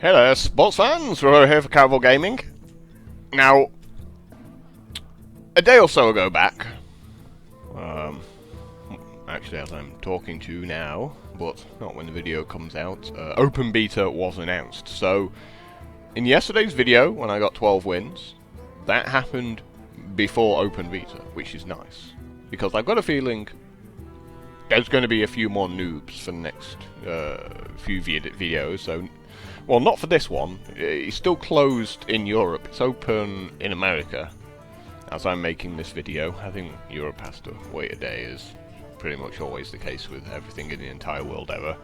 Hey there, sports fans! We're here for Casual Gaming. Now, a day or so ago back, actually as I'm talking to you now, but not when the video comes out, Open Beta was announced. So, in yesterday's video, when I got 12 wins, that happened before Open Beta, which is nice. Because I've got a feeling there's going to be a few more noobs for the next few videos, so... Well, not for this one. It's still closed in Europe. It's open in America as I'm making this video. I think Europe has to wait a day, is pretty much always the case with everything in the entire world ever.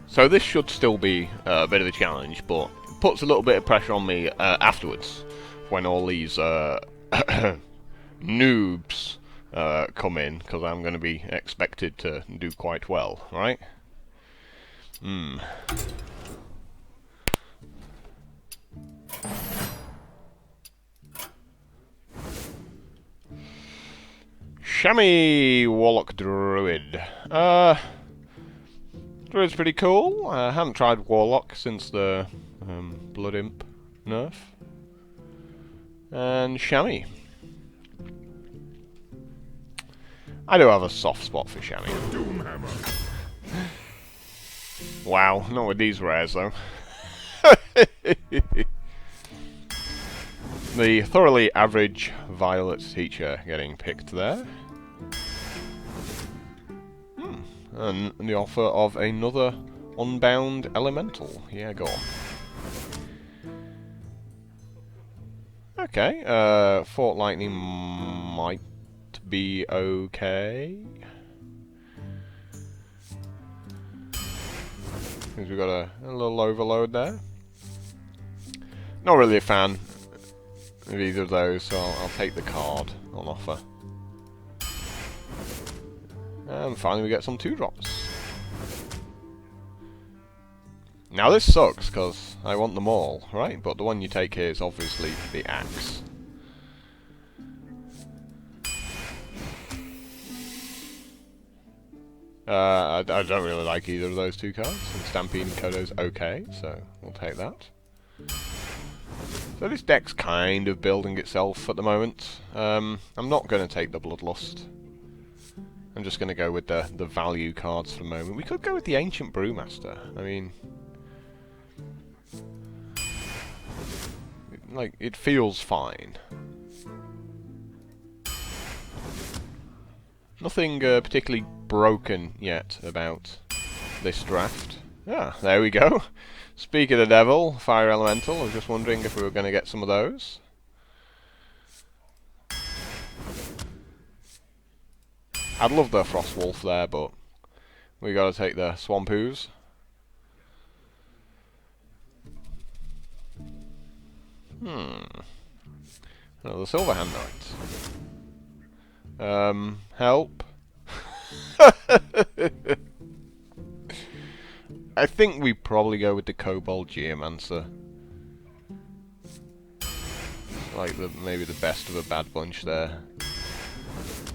So this should still be a bit of a challenge, but it puts a little bit of pressure on me afterwards when all these noobs come in, because I'm going to be expected to do quite well, right? Shaman Warlock Druid. Druid's pretty cool. I haven't tried Warlock since the Blood Imp nerf. And Shaman. I do have a soft spot for Shaman. Wow, not with these rares though. The thoroughly average Violet teacher getting picked there. And the offer of another Unbound Elemental. Yeah, go on. Okay, Fort Lightning might be okay. Because we've got a little overload there. Not really a fan of either of those, so I'll take the card on offer. And finally we get some 2-drops. Now this sucks, because I want them all, right? But the one you take here is obviously the Axe. I don't really like either of those two cards. And Stampede and Kodo's okay, so we'll take that. So this deck's kind of building itself at the moment. I'm not going to take the Bloodlust. I'm just going to go with the value cards for the moment. We could go with the Ancient Brewmaster. I mean... like, it feels fine. Nothing particularly broken yet about this draft. Ah, there we go. Speak of the devil, Fire Elemental. I was just wondering if we were going to get some of those. I'd love the Frost Wolf there, but we got to take the Swampoos. Oh, the Silverhand Knight. Help. I think we probably go with the Kobold Geomancer. Like maybe the best of a bad bunch there.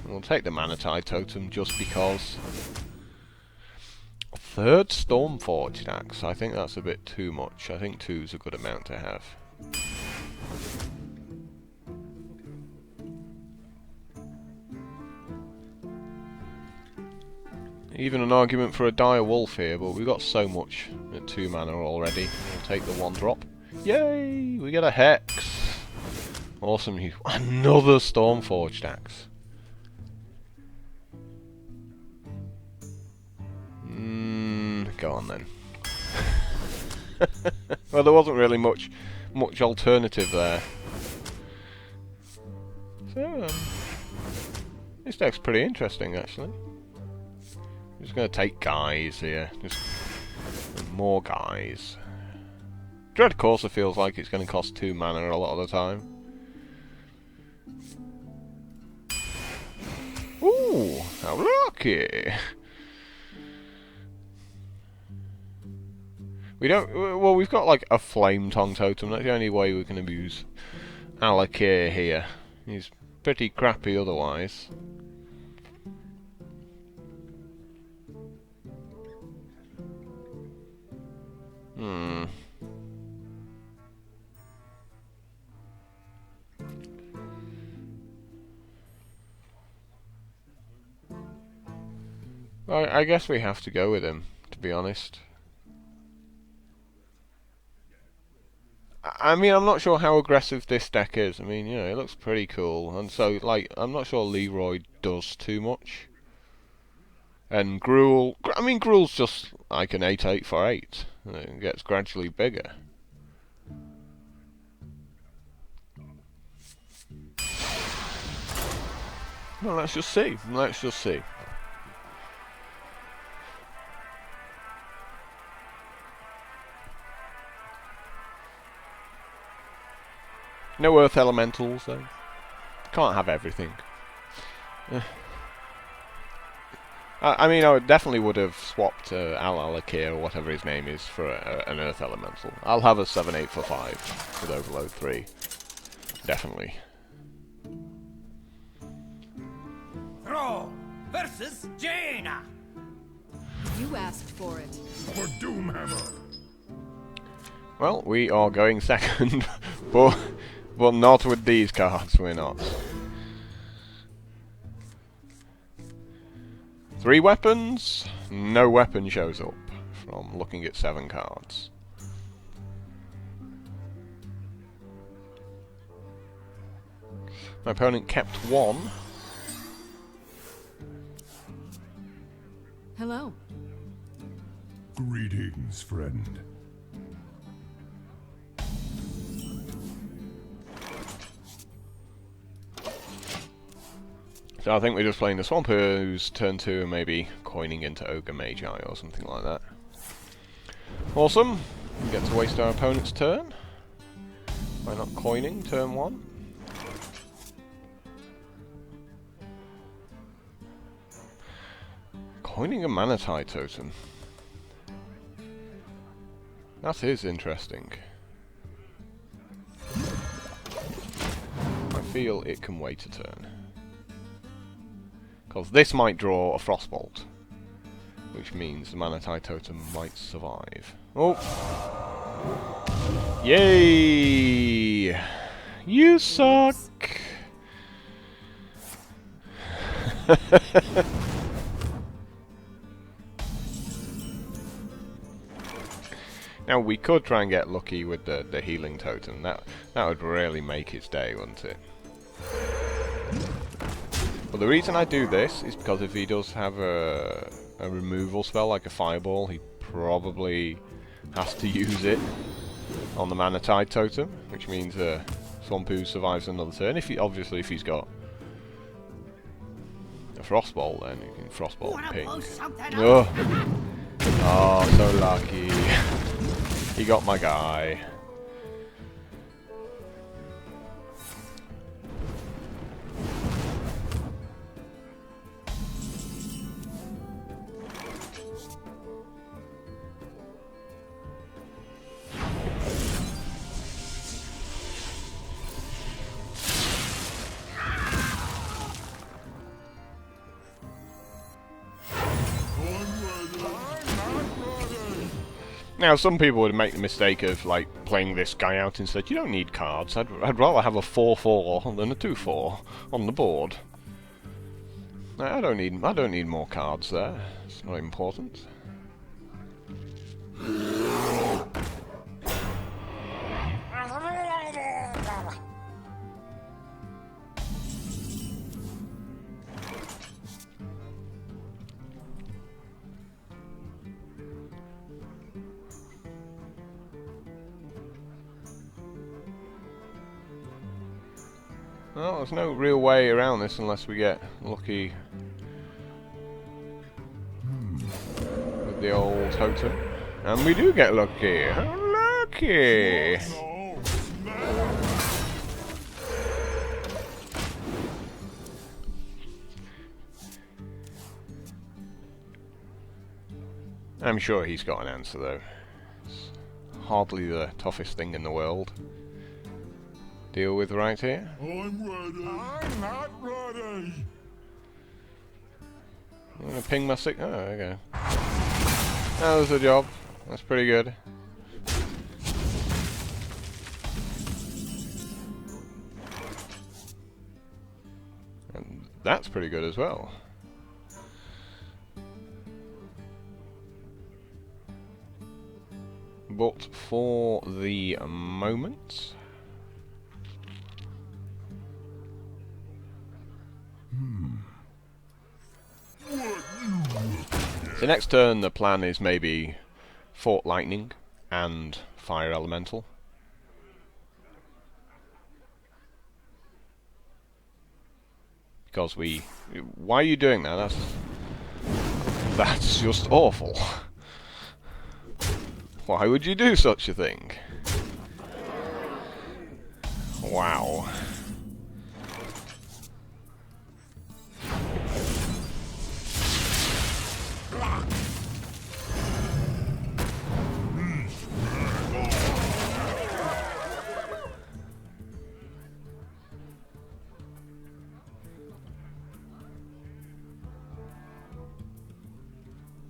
We'll take the Manatee Totem just because. Third Stormforged Axe. I think that's a bit too much. I think 2's a good amount to have. Even an argument for a Dire Wolf here, but we've got so much at 2 mana already. We'll take the 1-drop. Yay! We get a Hex! Awesome news. Another Stormforged Axe. Go on then. Well, there wasn't really much alternative there. So, this deck's pretty interesting, actually. I'm just going to take guys here. Just more guys. Dread Courser feels like it's going to cost 2 mana a lot of the time. Ooh, how lucky! We don't... well, we've got like a Flame Tongue Totem. That's the only way we can abuse Alakir here. He's pretty crappy otherwise. I guess we have to go with him, to be honest. I mean, I'm not sure how aggressive this deck is. I mean, you know, it looks pretty cool. And so, like, I'm not sure Leroy does too much. And Gruul... I mean, Gruul's just like an 8/8 for 8. It gets gradually bigger. Well, let's just see. Let's just see. No Earth Elementals, though. Can't have everything. I mean, I definitely would have swapped Al-Alakir, or whatever his name is, for an Earth Elemental. I'll have a 7/8 for 5 with Overload 3. Definitely. Throw versus Jaina. You asked for it. For Doomhammer. Well, we are going second, but not with these cards, we're not. 3 weapons? No weapon shows up from looking at 7 cards. My opponent kept 1. Hello. Greetings, friend. So I think we're just playing the Swamper, who's turn 2 and maybe coining into Ogre Mage or something like that. Awesome. We get to waste our opponent's turn by not coining turn 1. Coining a Manatide totem. That is interesting. I feel it can wait a turn. Because this might draw a Frostbolt, which means the Manatide totem might survive. Oh! Yay! You suck! Now we could try and get lucky with the healing totem. That would really make its day, wouldn't it? But the reason I do this is because if he does have a removal spell like a fireball, he probably has to use it on the Manatide totem, which means Swampu survives another turn. Obviously if he's got a Frostbolt, then you can Frostbolt ping. Oh, so lucky. He got my guy. Now, some people would make the mistake of like playing this guy out instead. You don't need cards. I'd rather have a 4/4 than a 2/4 on the board. I don't need more cards there. It's not important. Well, there's no real way around this unless we get lucky with the old totem. And we do get lucky. How lucky! I'm sure he's got an answer though. It's hardly the toughest thing in the world. Deal with right here. I'm ready. I'm not ready. I'm gonna ping my sick. Oh, okay. That was the job. That's pretty good. And that's pretty good as well. but for the moment... So next turn the plan is maybe Fort Lightning and Fire Elemental. Because we... Why are you doing that? That's just awful. Why would you do such a thing? Wow.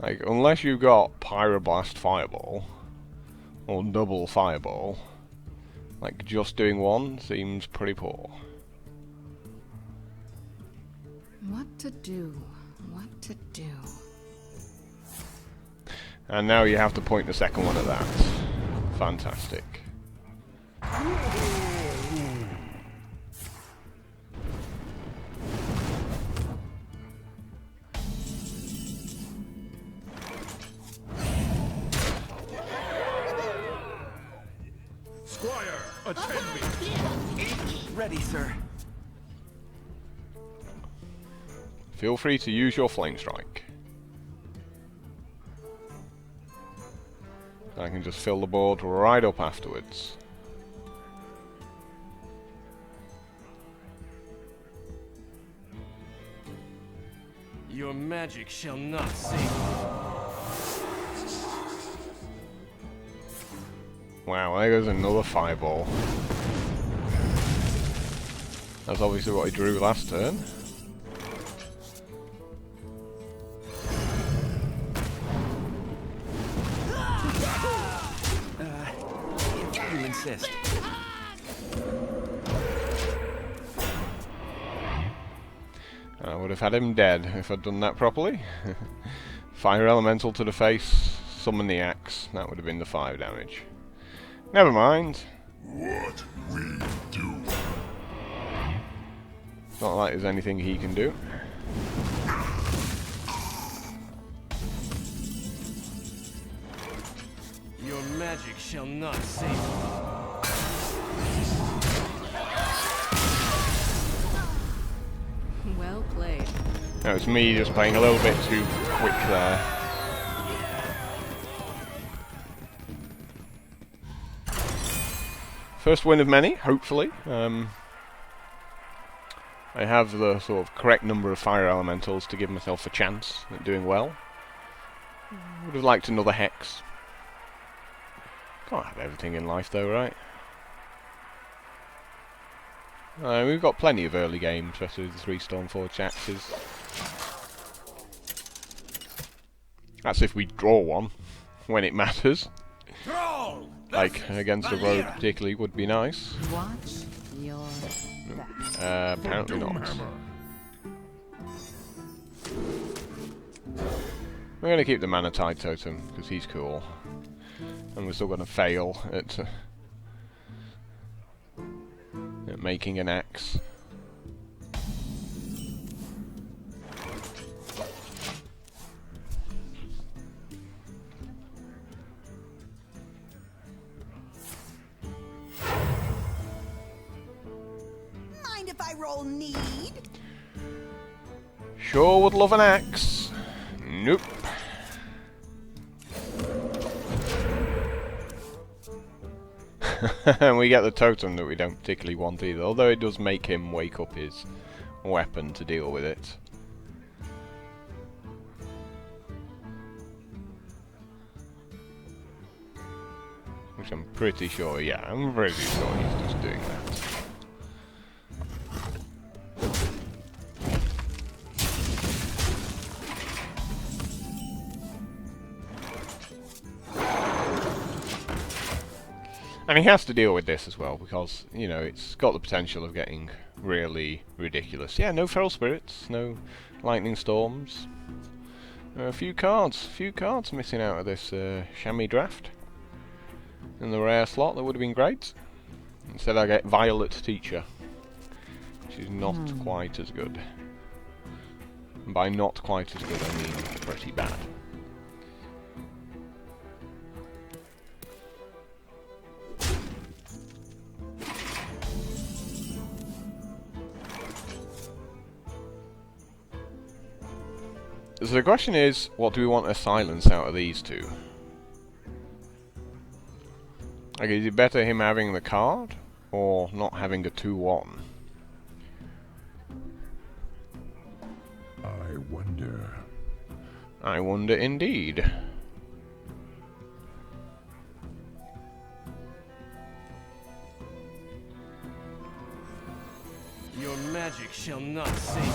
Like, unless you've got Pyroblast Fireball, or double Fireball, like, just doing one seems pretty poor. What to do? What to do? And now you have to point the second one at that. Fantastic. Squire, attend me. Ready, sir. Feel free to use your Flame Strike. I can just fill the board right up afterwards. Your magic shall not save you. Wow, there goes another Fireball. That's obviously what he drew last turn. If you insist. I would have had him dead if I'd done that properly. Fire Elemental to the face, summon the axe. That would have been the 5 damage. Never mind. What we do. It's not like there's anything he can do. Your magic shall not save you. Well played. That was me just playing a little bit too quick there. First win of many, hopefully. I have the sort of correct number of fire elementals to give myself a chance at doing well. Would have liked another hex. Can't have everything in life though, right? We've got plenty of early games, especially the 3 Stormforged axes. That's if we draw one, when it matters. Roll! Like, against a rogue particularly would be nice. Watch your back. Apparently not. Doomhammer. We're going to keep the Mana Tide Totem, because he's cool. And we're still going to fail at making an axe. Mind if I roll need? Sure would love an axe. Nope. And we get the totem that we don't particularly want either, although it does make him wake up his weapon to deal with it. Which I'm pretty sure, yeah, I'm pretty sure he's just doing that. And he has to deal with this as well, because, you know, it's got the potential of getting really ridiculous. Yeah, no Feral Spirits, no Lightning Storms. A few cards missing out of this Shaman draft. in the rare slot, that would have been great. Instead I get Violet Teacher, which is not quite as good. And by not quite as good, I mean pretty bad. So the question is, what do we want to silence out of these two? Like, is it better him having the card, or not having a 2-1? I wonder. I wonder indeed. Your magic shall not save me.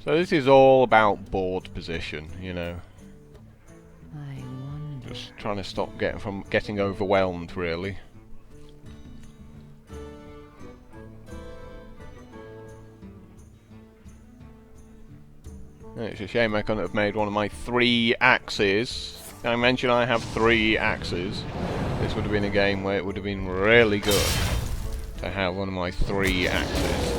So this is all about board position, you know. I wonder. Just trying to stop from getting overwhelmed, really. It's a shame I couldn't have made one of my 3 axes. I mentioned I have 3 axes. This would have been a game where it would have been really good to have one of my 3 axes.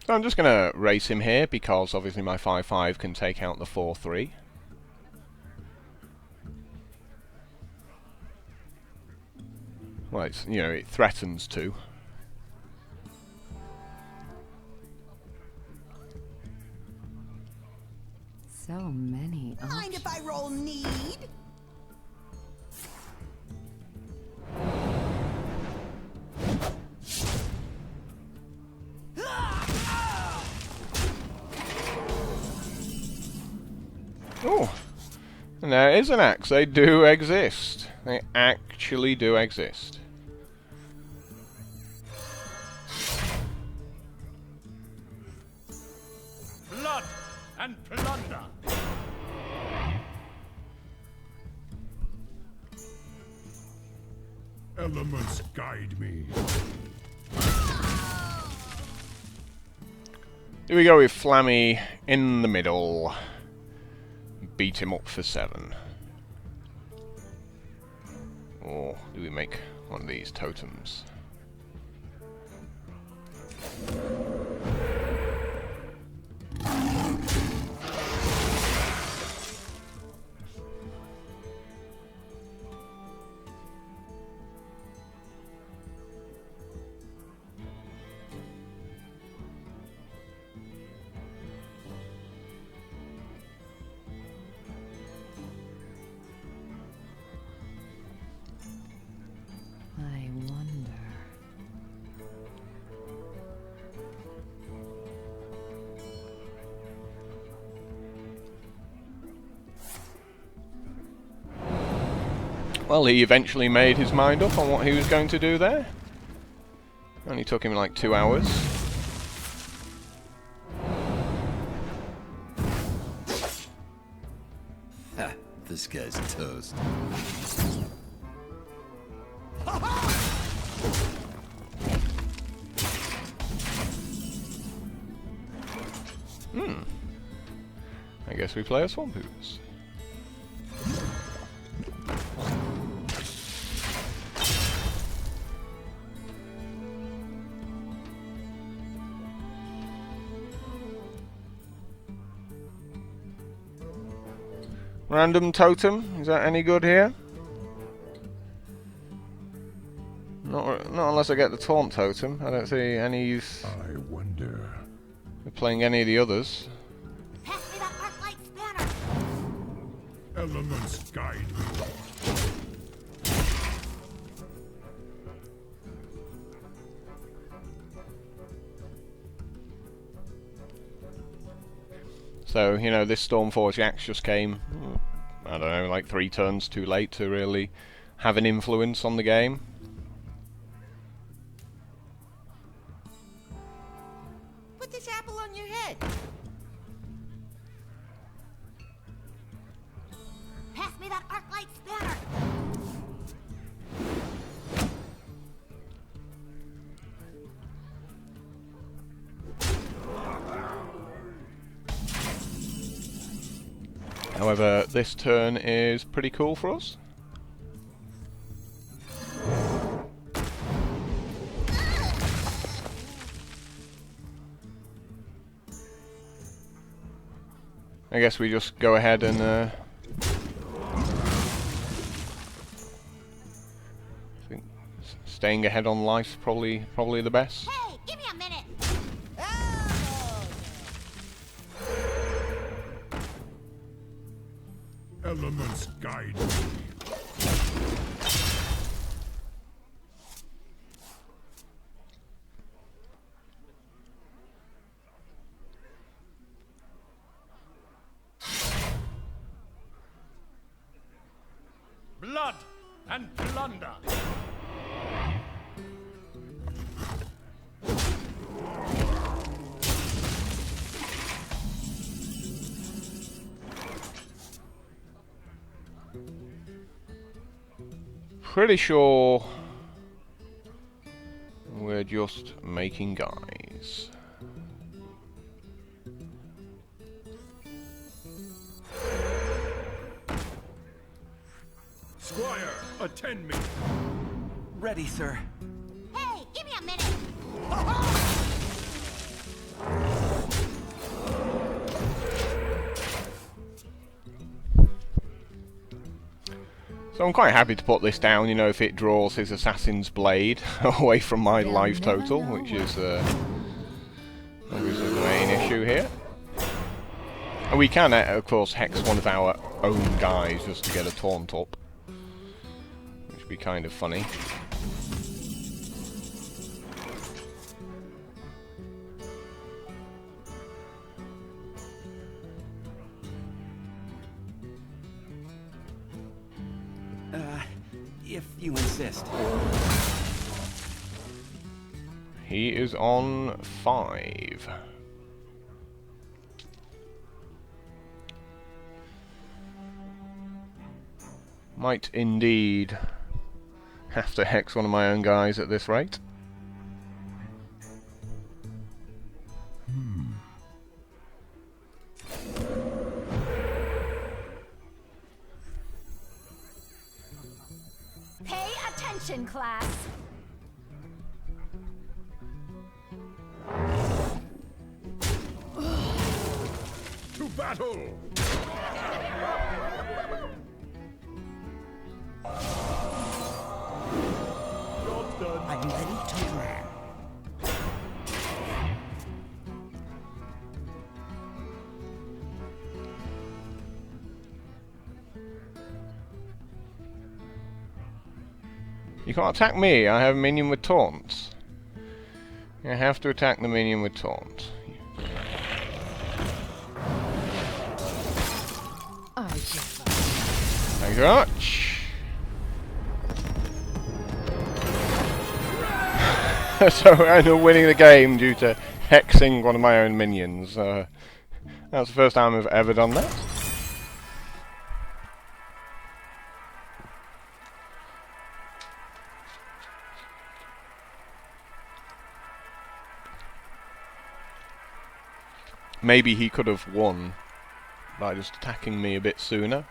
So I'm just going to race him here, because obviously my 5-5 can take out the 4-3. Well, it's, you know, it threatens to. So many Mind if I roll need? Oh, and there is an axe. They do exist. They actually do exist. Blood and plunder. Elements guide me. Here we go with Flammy in the middle. Beat him up for 7. Or do we make one of these totems? I wonder. Well, he eventually made his mind up on what he was going to do there. Only took him like 2 hours. Ha! This guy's toast. I guess we play a Swamp Hoops. Random totem, is that any good here? Not unless I get the taunt totem. I don't see any use I wonder. of playing any of the others. Pass me that Arclight spanner. Elements guide me. So, you know, this Stormforge axe just came, I don't know, like 3 turns too late to really have an influence on the game. Put this apple on your head. Pass me that arc light spanner. However, this turn is pretty cool for us. I guess we just go ahead and I think staying ahead on life probably the best. Hey, give me a minute. Elements guide me. Blood and plunder. Pretty sure we're just making guys. Squire, attend me. Ready, sir. Hey, give me a minute. So I'm quite happy to put this down, you know, if it draws his Assassin's Blade away from my They'll life never total, know which is obviously the main issue here. And we can, of course, hex one of our own guys just to get a taunt up, which would be kind of funny. If you insist. He is on 5. Might indeed have to hex one of my own guys at this rate. Pay attention, class. To battle! I'm ready to learn. You can't attack me, I have a minion with taunts. You have to attack the minion with taunt. I give up. Thank you very much. So I end up winning the game due to hexing one of my own minions. That's the first time I've ever done that. Maybe he could have won by just attacking me a bit sooner.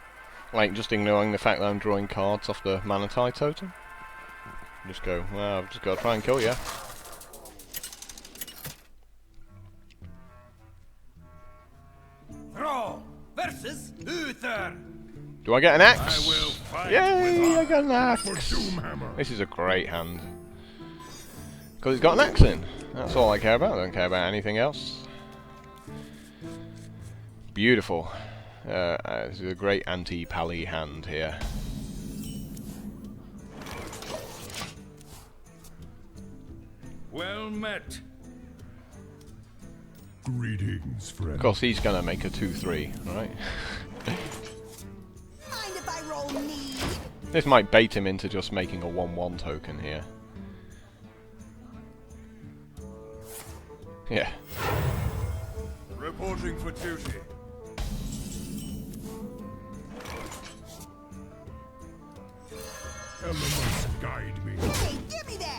Like, just ignoring the fact that I'm drawing cards off the Manatee totem. Just go, well, I've just got to try and kill you. Throw versus Uther. Do I get an axe? I will fight Yay, with I got an axe! for Doomhammer. This is a great hand. Because it's got an axe in. That's all I care about. I don't care about anything else. Beautiful. This is a great anti-pally hand here. Well met. Greetings, friend. Of course, he's gonna make a 2-3, right? Mind if I roll need? This might bait him into just making a 1-1 token here. Yeah. Reporting for duty. Elements guide me. Hey, give me that!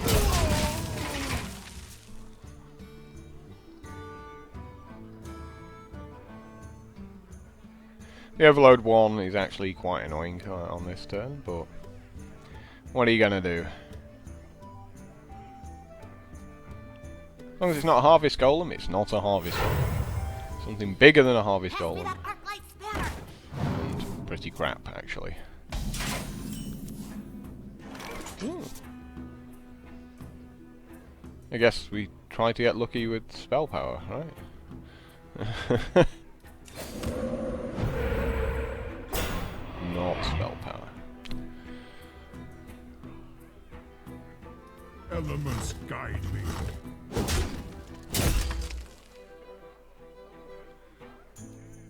The Overload 1 is actually quite annoying on this turn, but what are you gonna do? As long as it's not a Harvest Golem, it's not a Harvest Golem. Something bigger than a Harvest Pass me Golem, that arc light spanner. and pretty crap, actually. Ooh. I guess we try to get lucky with spell power, right? Not spell power. Elements guide me.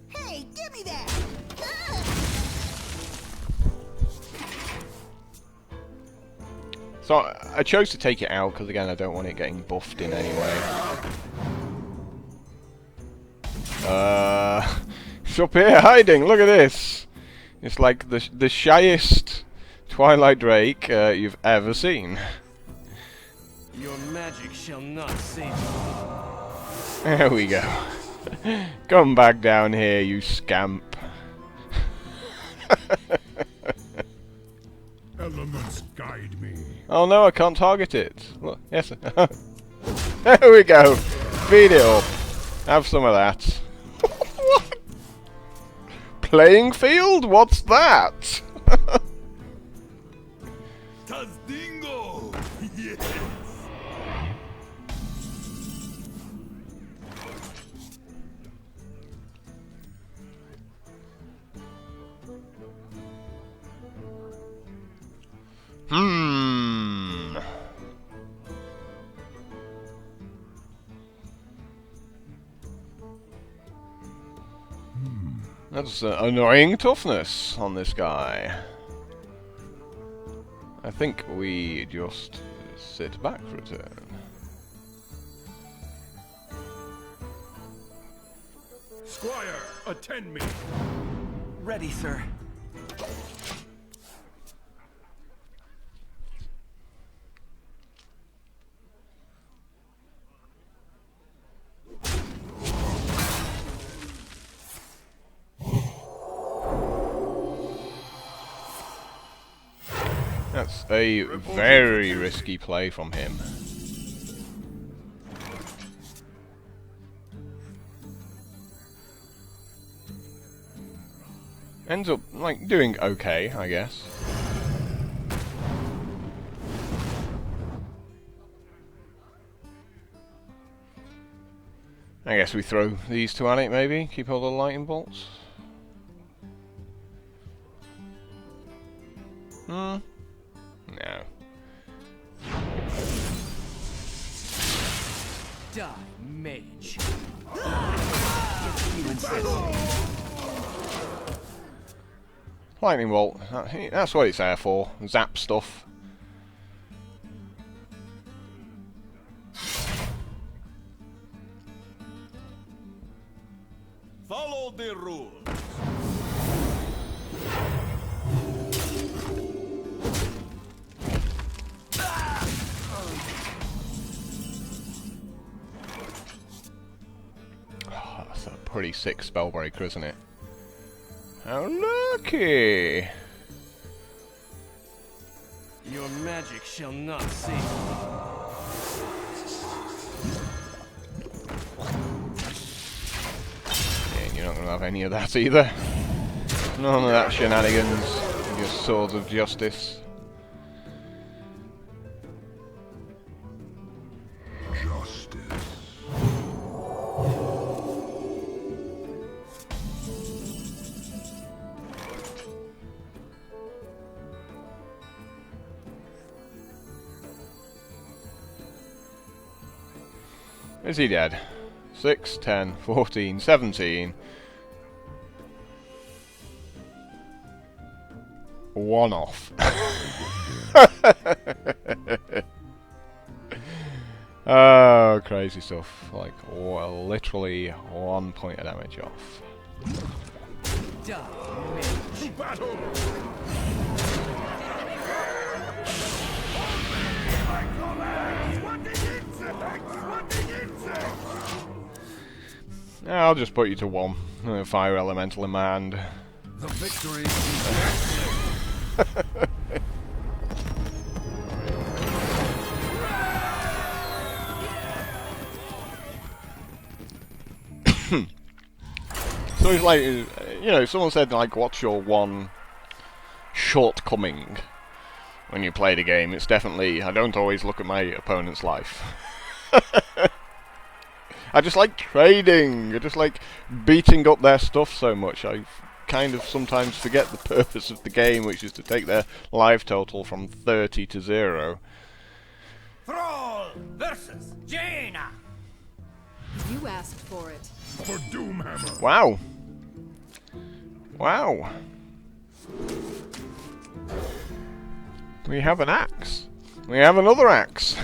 Hey, give me that! So I chose to take it out because again I don't want it getting buffed in any way. It's up here hiding. Look at this. It's like the shyest Twilight Drake you've ever seen. Your magic shall not save you. There we go. Come back down here, you scamp. Elements guide me. Oh no, I can't target it. Look, yes. There we go. Feed it up. Have some of that. What? Playing field? What's that? Tazdingo! Yes! That's annoying toughness on this guy. I think we just sit back for a turn. Squire, attend me. Ready, sir. That's a very risky play from him. Ends up, like, doing okay, I guess. I guess we throw these two at it, maybe? Keep all the lightning bolts? No. Die, Mage. Lightning bolt, that's what it's there for. Zap stuff. Follow the rules. Oh, that's a pretty sick spellbreaker, isn't it? How lucky! Your magic shall not save you. Yeah, you're not gonna have any of that either. None of that shenanigans with your swords of justice. Is he dead? 6, 10, 14, 17. 1 off. Oh, crazy stuff. Like, well, literally 1 point of damage off. To battle! I'll just put you to 1. Fire elemental in my hand. The victory So it's like, you know, someone said, like, what's your one shortcoming when you play the game? It's definitely, I don't always look at my opponent's life. I just like trading. I just like beating up their stuff so much. I kind of sometimes forget the purpose of the game, which is to take their life total from 30 to 0. Thrall versus Jaina. You asked for it. for Doomhammer. Wow. Wow. We have an axe. We have another axe.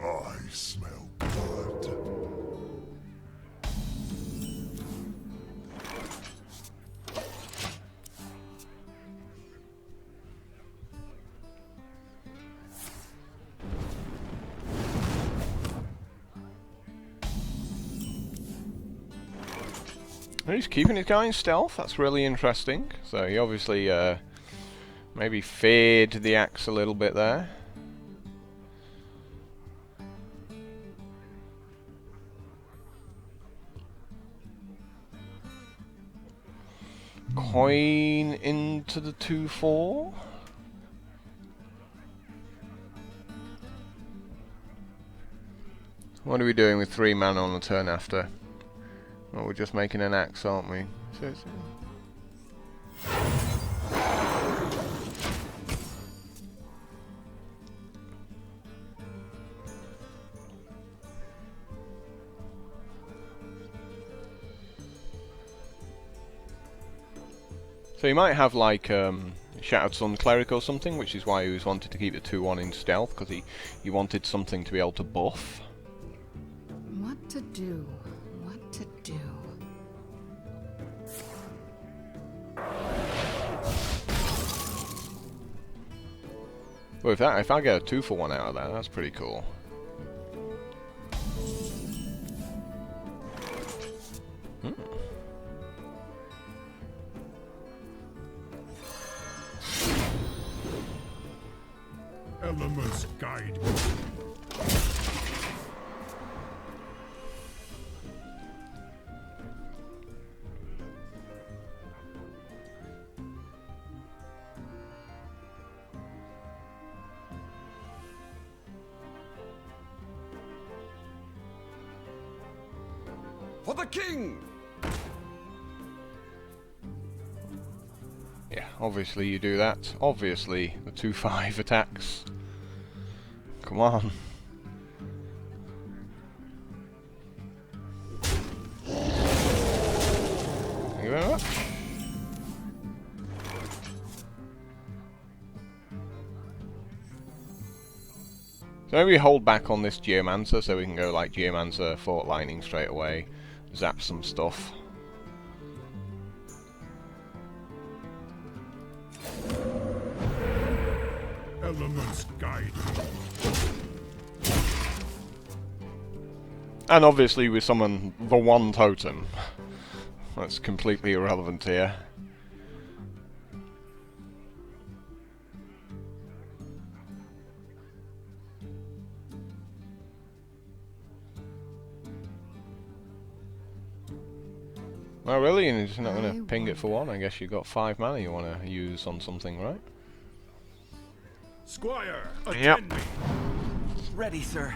I smell blood. He's keeping his guy in stealth. That's really interesting. So he obviously maybe feared the axe a little bit there. Coin into the 2/4. What are we doing with 3 mana on the turn after? Well, we're just making an axe, aren't we? So he might have like Shattered Sun Cleric or something, which is why he was wanted to keep the 2/1 in stealth, because he wanted something to be able to buff. What to do? What to do? Well, if I get a 2-for-1 out of that, that's pretty cool. Elements guide me. For the king! Yeah, obviously you do that. Obviously, the 2/5 attacks. Come on. Thank you very much. So maybe hold back on this Geomancer so we can go like Geomancer, Fort Lightning straight away, zap some stuff. Elements guide me. And obviously we summon the 1 totem. That's completely irrelevant here. Oh really? And you're just not going to ping it for 1? I guess you got 5 mana you want to use on something, right? Squire, attend Yep. me. Ready, sir.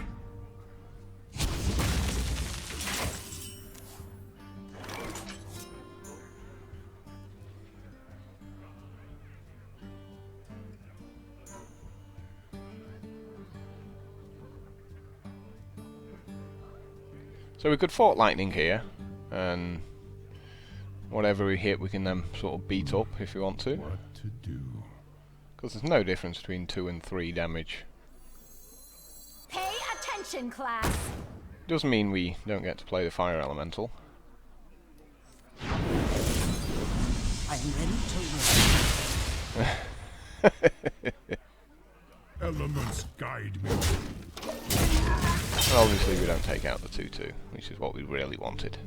So we could Fort Lightning here, and whatever we hit we can then sort of beat up if we want to. What to do? Because there's no difference between 2 and 3 damage. Pay attention, class. Doesn't mean we don't get to play the Fire Elemental. I'm ready to learn. Elements guide me. Well, obviously we don't take out the 2-2, which is what we really wanted.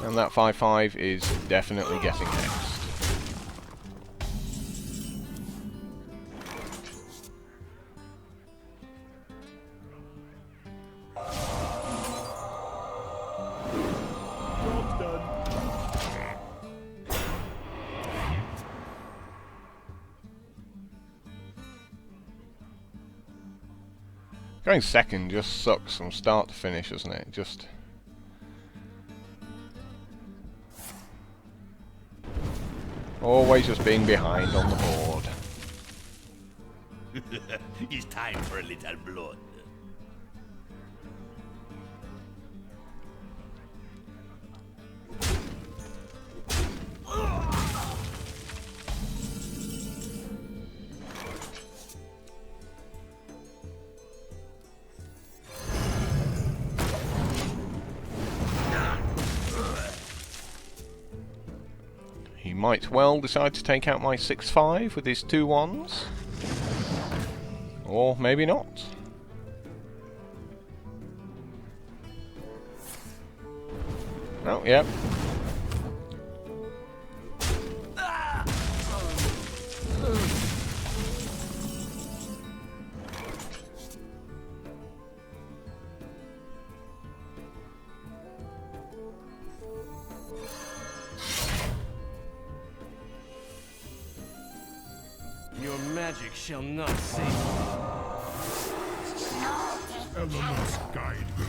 And that 5-5 is definitely getting next. Going second just sucks from start to finish, doesn't it? Just always just being behind on the board. It's time for a little blood. He might well decide to take out my 6-5 with his 2 1s. Or maybe not. Oh, yep. Your magic shall not save Elements guide me.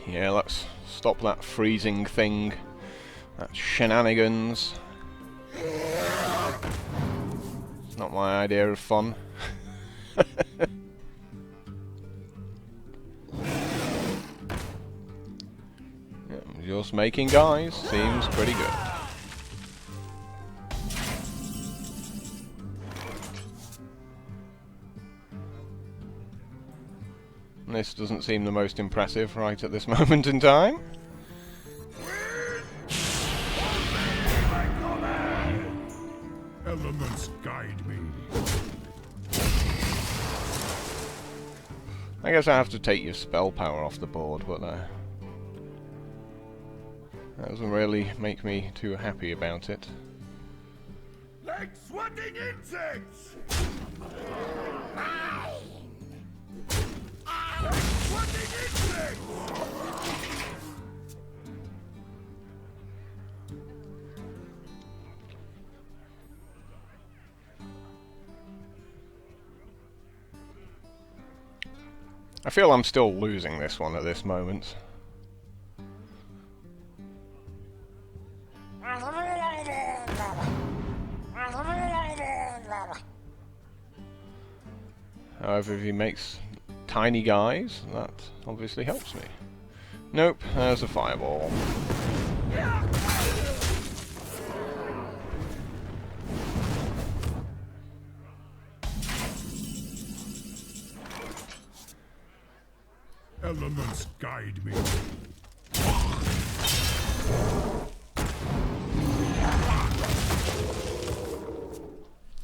Yeah, let's stop that freezing thing. That's shenanigans. It's not my idea of fun. Just making guys seems pretty good. This doesn't seem the most impressive right at this moment in time. Elements guide me. I guess I have to take your spell power off the board, but that doesn't really make me too happy about it. Like sweating insects! Like sweating insects! I feel I'm still losing this one at this moment. However, if he makes tiny guys, that obviously helps me. Nope, there's a fireball. Elements guide me.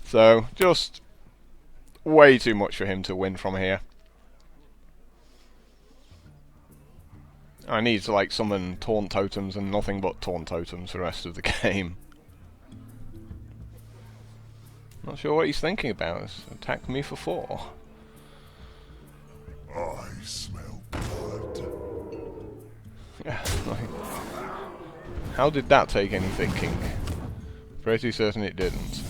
So, just way too much for him to win from here. I need to like summon taunt totems and nothing but taunt totems for the rest of the game. Not sure what he's thinking about. It's attack me for 4. I smell blood. Yeah, like, how did that take any thinking? Pretty certain it didn't.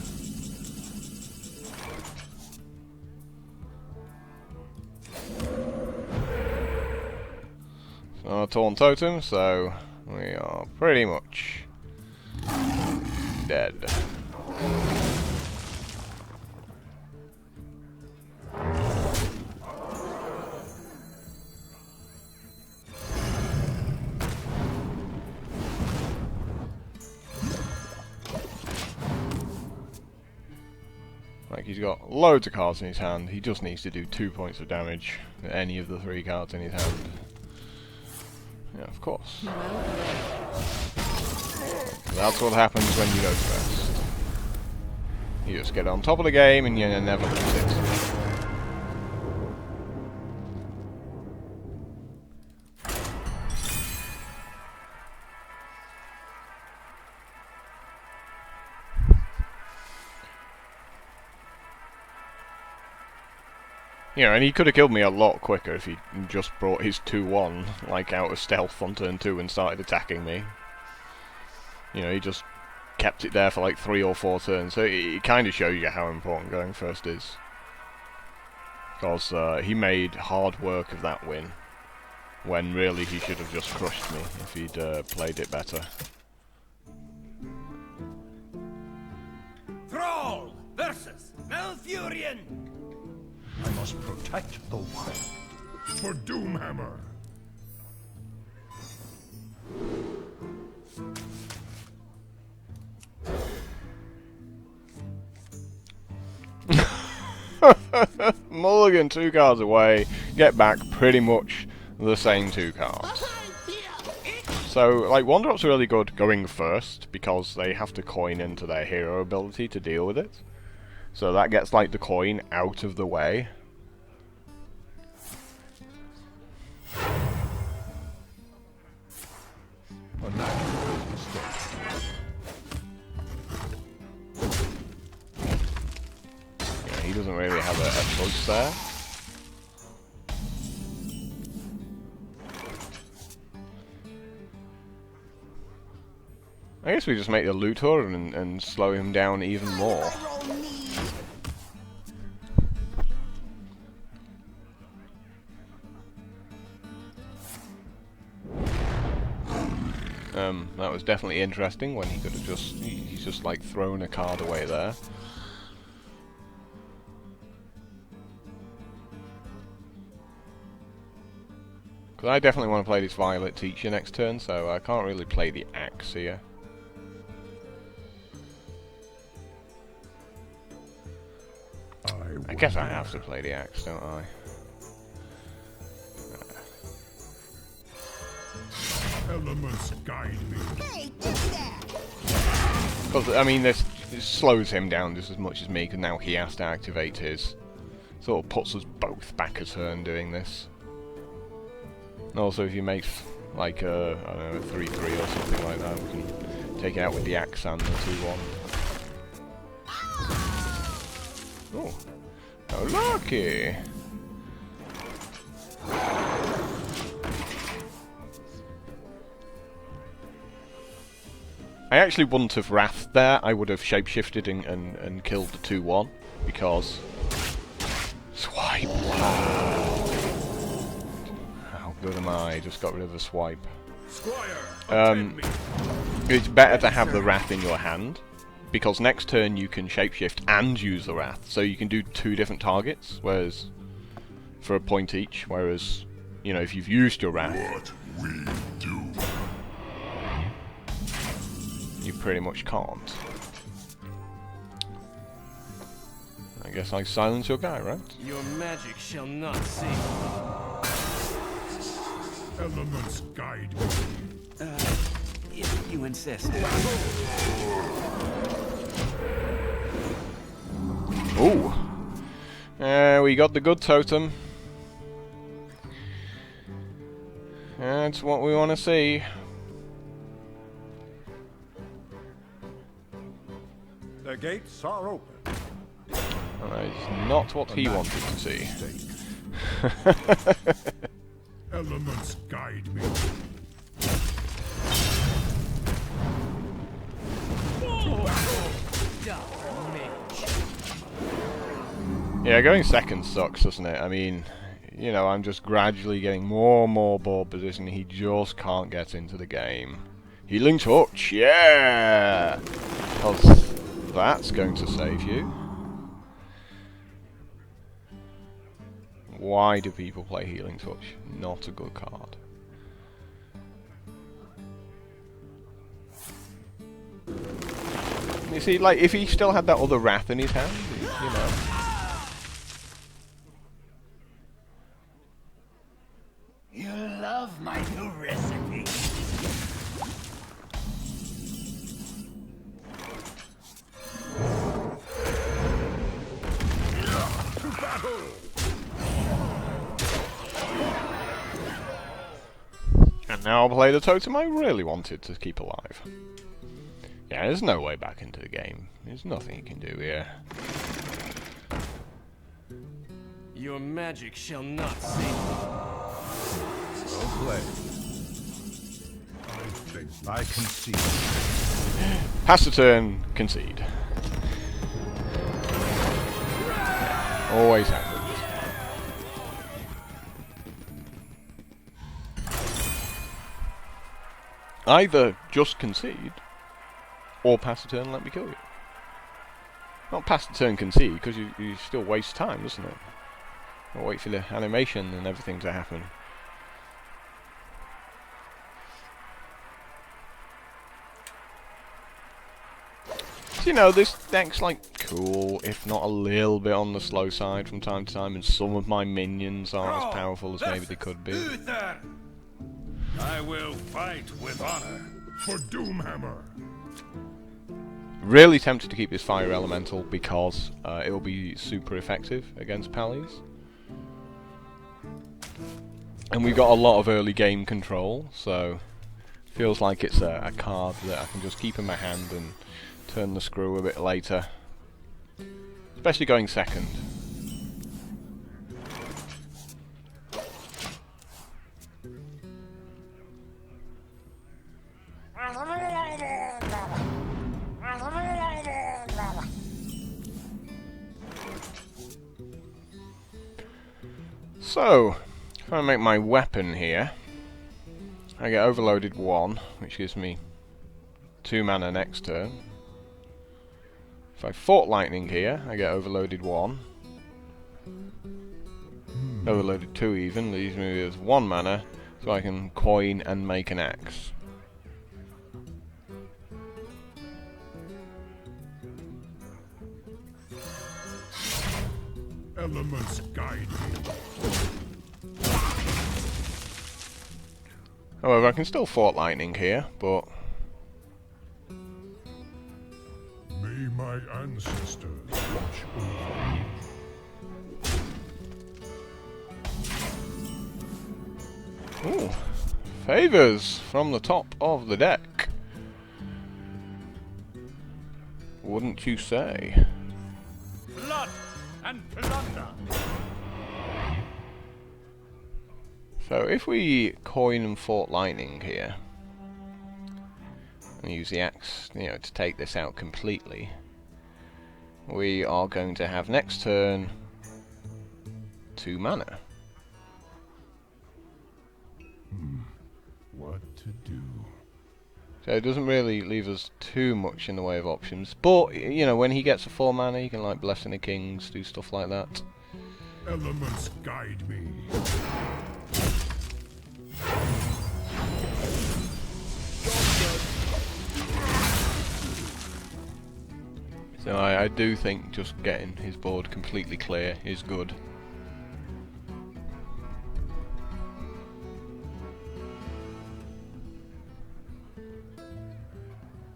our Taunt Totem, so we are pretty much dead. Like, he's got loads of cards in his hand, he just needs to do 2 points of damage to any of the 3 cards in his hand. Yeah, of course. That's what happens when you go first. You just get on top of the game and you never lose it. You know, and he could have killed me a lot quicker if he just brought his 2-1, like, out of stealth on turn 2 and started attacking me. You know, he just kept it there for like 3 or 4 turns, so it kind of shows you how important going first is. Because he made hard work of that win, when really he should have just crushed me if he'd played it better. Thrall versus Malfurion. I must protect the wild. For Doomhammer. Mulligan 2 cards away, get back pretty much the same 2 cards. So, like, 1-drops are really good going first, because they have to coin into their hero ability to deal with it. So that gets, like, the coin out of the way. Yeah, he doesn't really have a choice there. I guess we just make the Luthor and slow him down even more. That was definitely interesting when he could have just, he's just like thrown a card away there. Because I definitely want to play this Violet Teacher next turn, so I can't really play the Axe here. I guess I have to play the Axe, don't I? Elements guide me. Hey, do that! Because, I mean, this slows him down just as much as me, because now he has to activate his. Sort of puts us both back a turn doing this. And also, if he makes, like, I don't know, a 3-3 or something like that, we can take it out with the Axe and the 2-1. Oh, how lucky! I actually wouldn't have Wrath there, I would have shapeshifted and killed the 2-1, because... Swipe! Wow! How good am I? Just got rid of the swipe. It's better to have the Wrath in your hand, because next turn you can shapeshift and use the Wrath, so you can do 2 different targets, whereas... for a point each, whereas, you know, if you've used your Wrath... What we do. You pretty much can't. I guess I silence your guy, right? Your magic shall not save Elements guide me. If you insist. Ooh. We got the good totem. That's what we want to see. The gates are open. That is not what he wanted to see. Elements guide me. Yeah, going second sucks, doesn't it? I mean, you know, I'm just gradually getting more and more board position. He just can't get into the game. Healing touch, yeah! Because that's going to save you. Why do people play healing touch? Not a good card. You see, like, if he still had that other wrath in his hand, you know. You love my new recipe. To battle! And now I'll play the totem I really wanted to keep alive. Yeah, there's no way back into the game. There's nothing you can do here. Your magic shall not save me. Well played. I think I concede. Pass the turn, concede. Always happens. Either just concede, or pass the turn and let me kill you. Not pass the turn, concede, because you still waste time, doesn't it? Or wait for the animation and everything to happen. So, you know, this deck's like cool, if not a little bit on the slow side from time to time, and some of my minions aren't as powerful as maybe they could be. I will fight with honor for Doomhammer. Really tempted to keep this fire elemental because it'll be super effective against Pallies. And we've got a lot of early game control, so feels like it's a card that I can just keep in my hand and turn the screw a bit later. Especially going second. So, if I make my weapon here, I get overloaded 1, which gives me 2 mana next turn. If I fort lightning here, I get overloaded 1. Overloaded 2 even, leaves me with 1 mana, so I can coin and make an axe. Elements guide me. However, I can still fort lightning here, but May my ancestors watch over me. ooh, favors from the top of the deck. Wouldn't you say? Blood and plunder. So if we coin and fort lightning here, and use the axe, you know, to take this out completely, we are going to have next turn 2 mana. What to do? So it doesn't really leave us too much in the way of options, but you know, when he gets a 4 mana, you can like Blessing the Kings, do stuff like that. Elements guide me. So I do think just getting his board completely clear is good.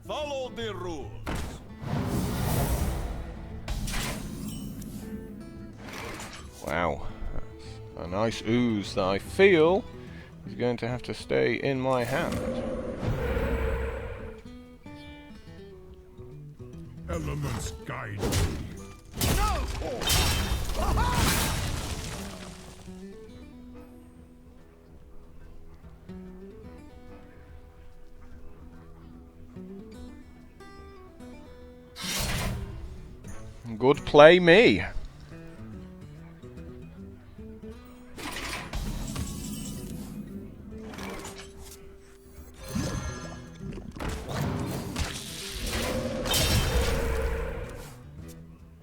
Follow the rules. Wow, that's a nice ooze that I feel is going to have to stay in my hand. Elements guide me. Good play, me.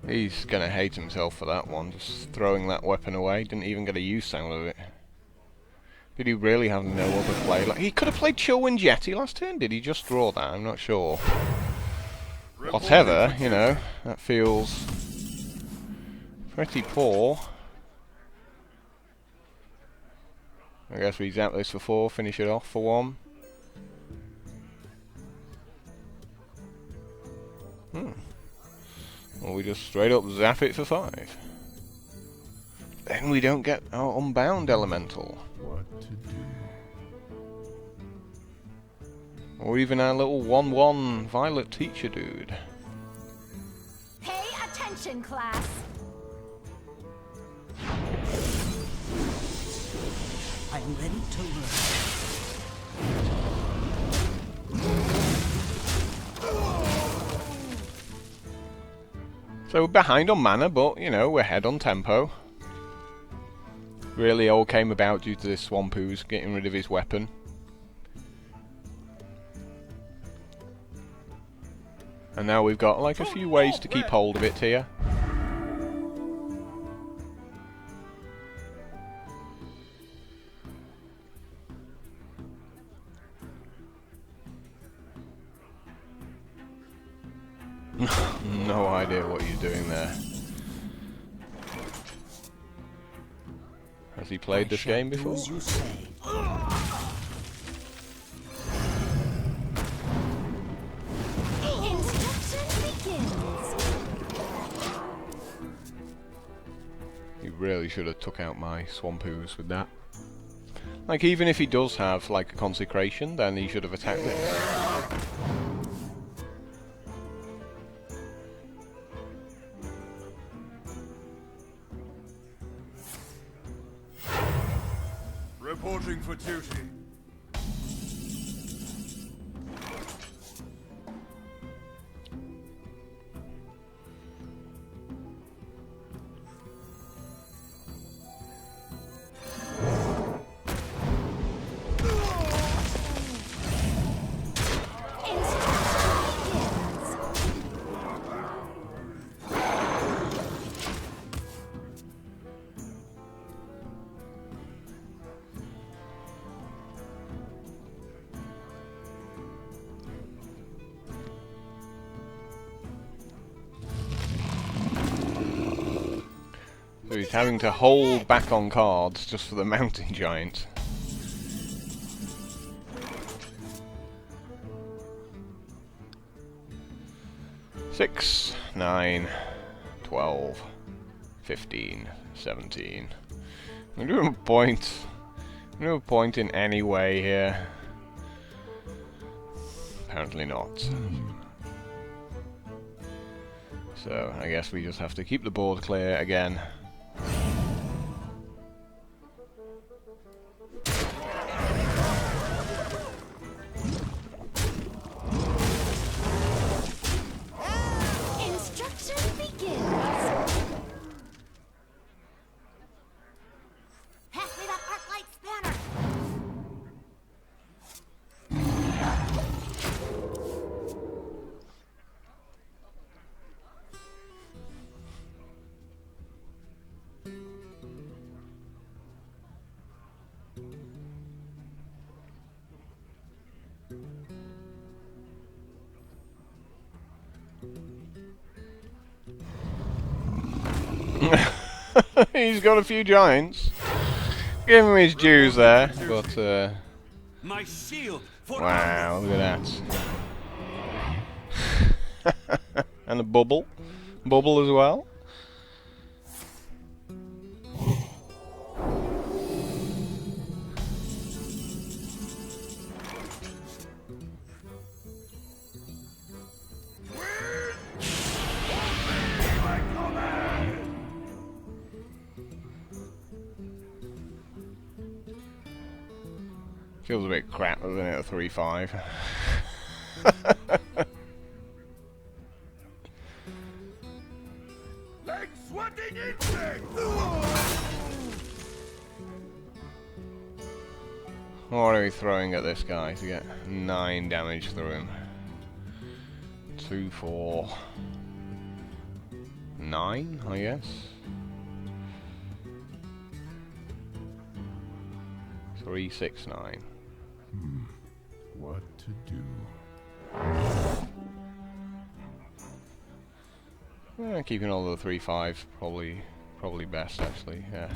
He's gonna hate himself for that one, just throwing that weapon away. Didn't even get a use out of it. Did he really have no other play? Like, he could have played Chillwind Yeti last turn. Did he just draw that? I'm not sure. Whatever, you know, that feels pretty poor. I guess we zap this for 4, finish it off for 1. Or we just straight up zap it for 5. Then we don't get our Unbound Elemental. What to do? Or even our little 1/1 Violet Teacher dude. Pay attention, class. I am ready to learn. So we're behind on mana, but, you know, we're ahead on tempo. Really all came about due to this Swampoo's getting rid of his weapon. And now we've got, like, a few ways to keep hold of it here. No idea what you're doing there. Has he played this game before? As you say. Instruction begins. He really should have took out my Swampoo's with that. Like, even if he does have, like, a Consecration, then he should have attacked it. Reporting for duty. So he's having to hold back on cards just for the Mountain Giant. Six, 9, 12, 15, 17. I'm doing a point. I'm doing a point in any way here. Apparently not. So I guess we just have to keep the board clear again. Instruction begins. Pass me that Arclight spanner. He's got a few giants. Give him his dues there, but My shield for wow, look at that. And a bubble. Bubble as well. Feels a bit crap, doesn't it, at 3-5? Like sweating insects! What are we throwing at this guy to get 9 damage through him? 2, 4, 9, I guess. 3, 6, 9. What to do? Keeping all the 3, 5 probably best actually. Yeah.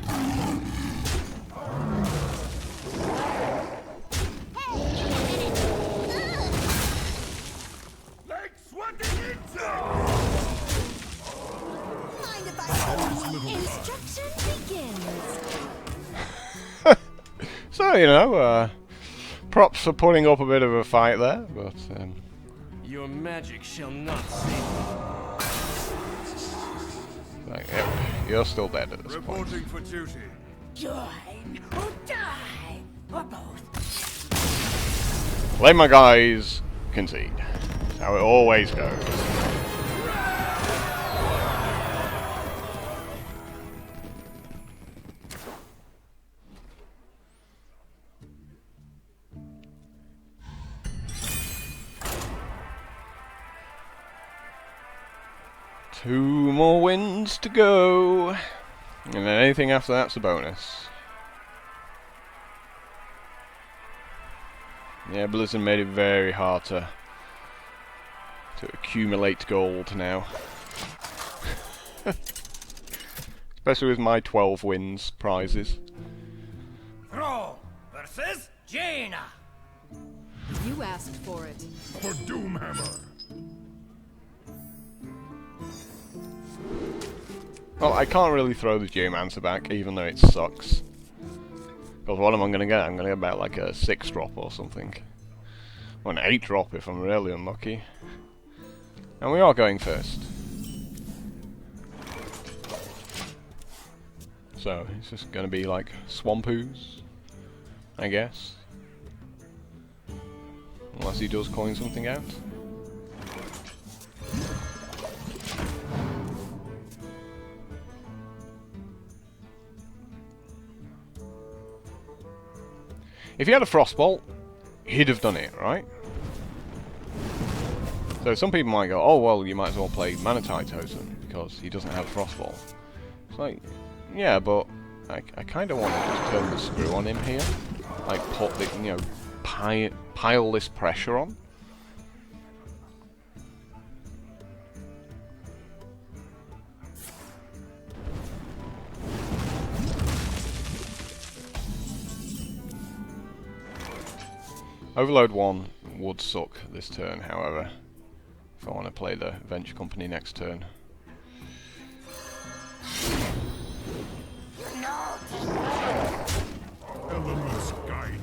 Mind if I instruction begins. So you know, props for putting up a bit of a fight there, but Your magic shall not save me. like, yep, you're still dead at this point. Reporting for duty. Join or die, or both. Let my guys concede. That's how it always goes. Two more wins to go. And then anything after that's a bonus. Yeah, Blizzard made it very hard to accumulate gold now. Especially with my 12 wins prizes. Thrall versus Jaina. You asked for it. For Doomhammer. Well, I can't really throw the Geomancer back, even though it sucks. Because what am I going to get? I'm going to get about like a 6 drop or something. Or an 8 drop if I'm really unlucky. And we are going first. So, it's just going to be like Swampoos, I guess. Unless he does coin something out. If he had a Frostbolt, he'd have done it, right? So some people might go, oh well, you might as well play Manatite Totem because he doesn't have Frostbolt. It's like, yeah, but I kind of want to just turn the screw on him here, like put the, you know, pile this pressure on. Overload 1 would suck this turn, however, if I want to play the Venture Company next turn. Elements guide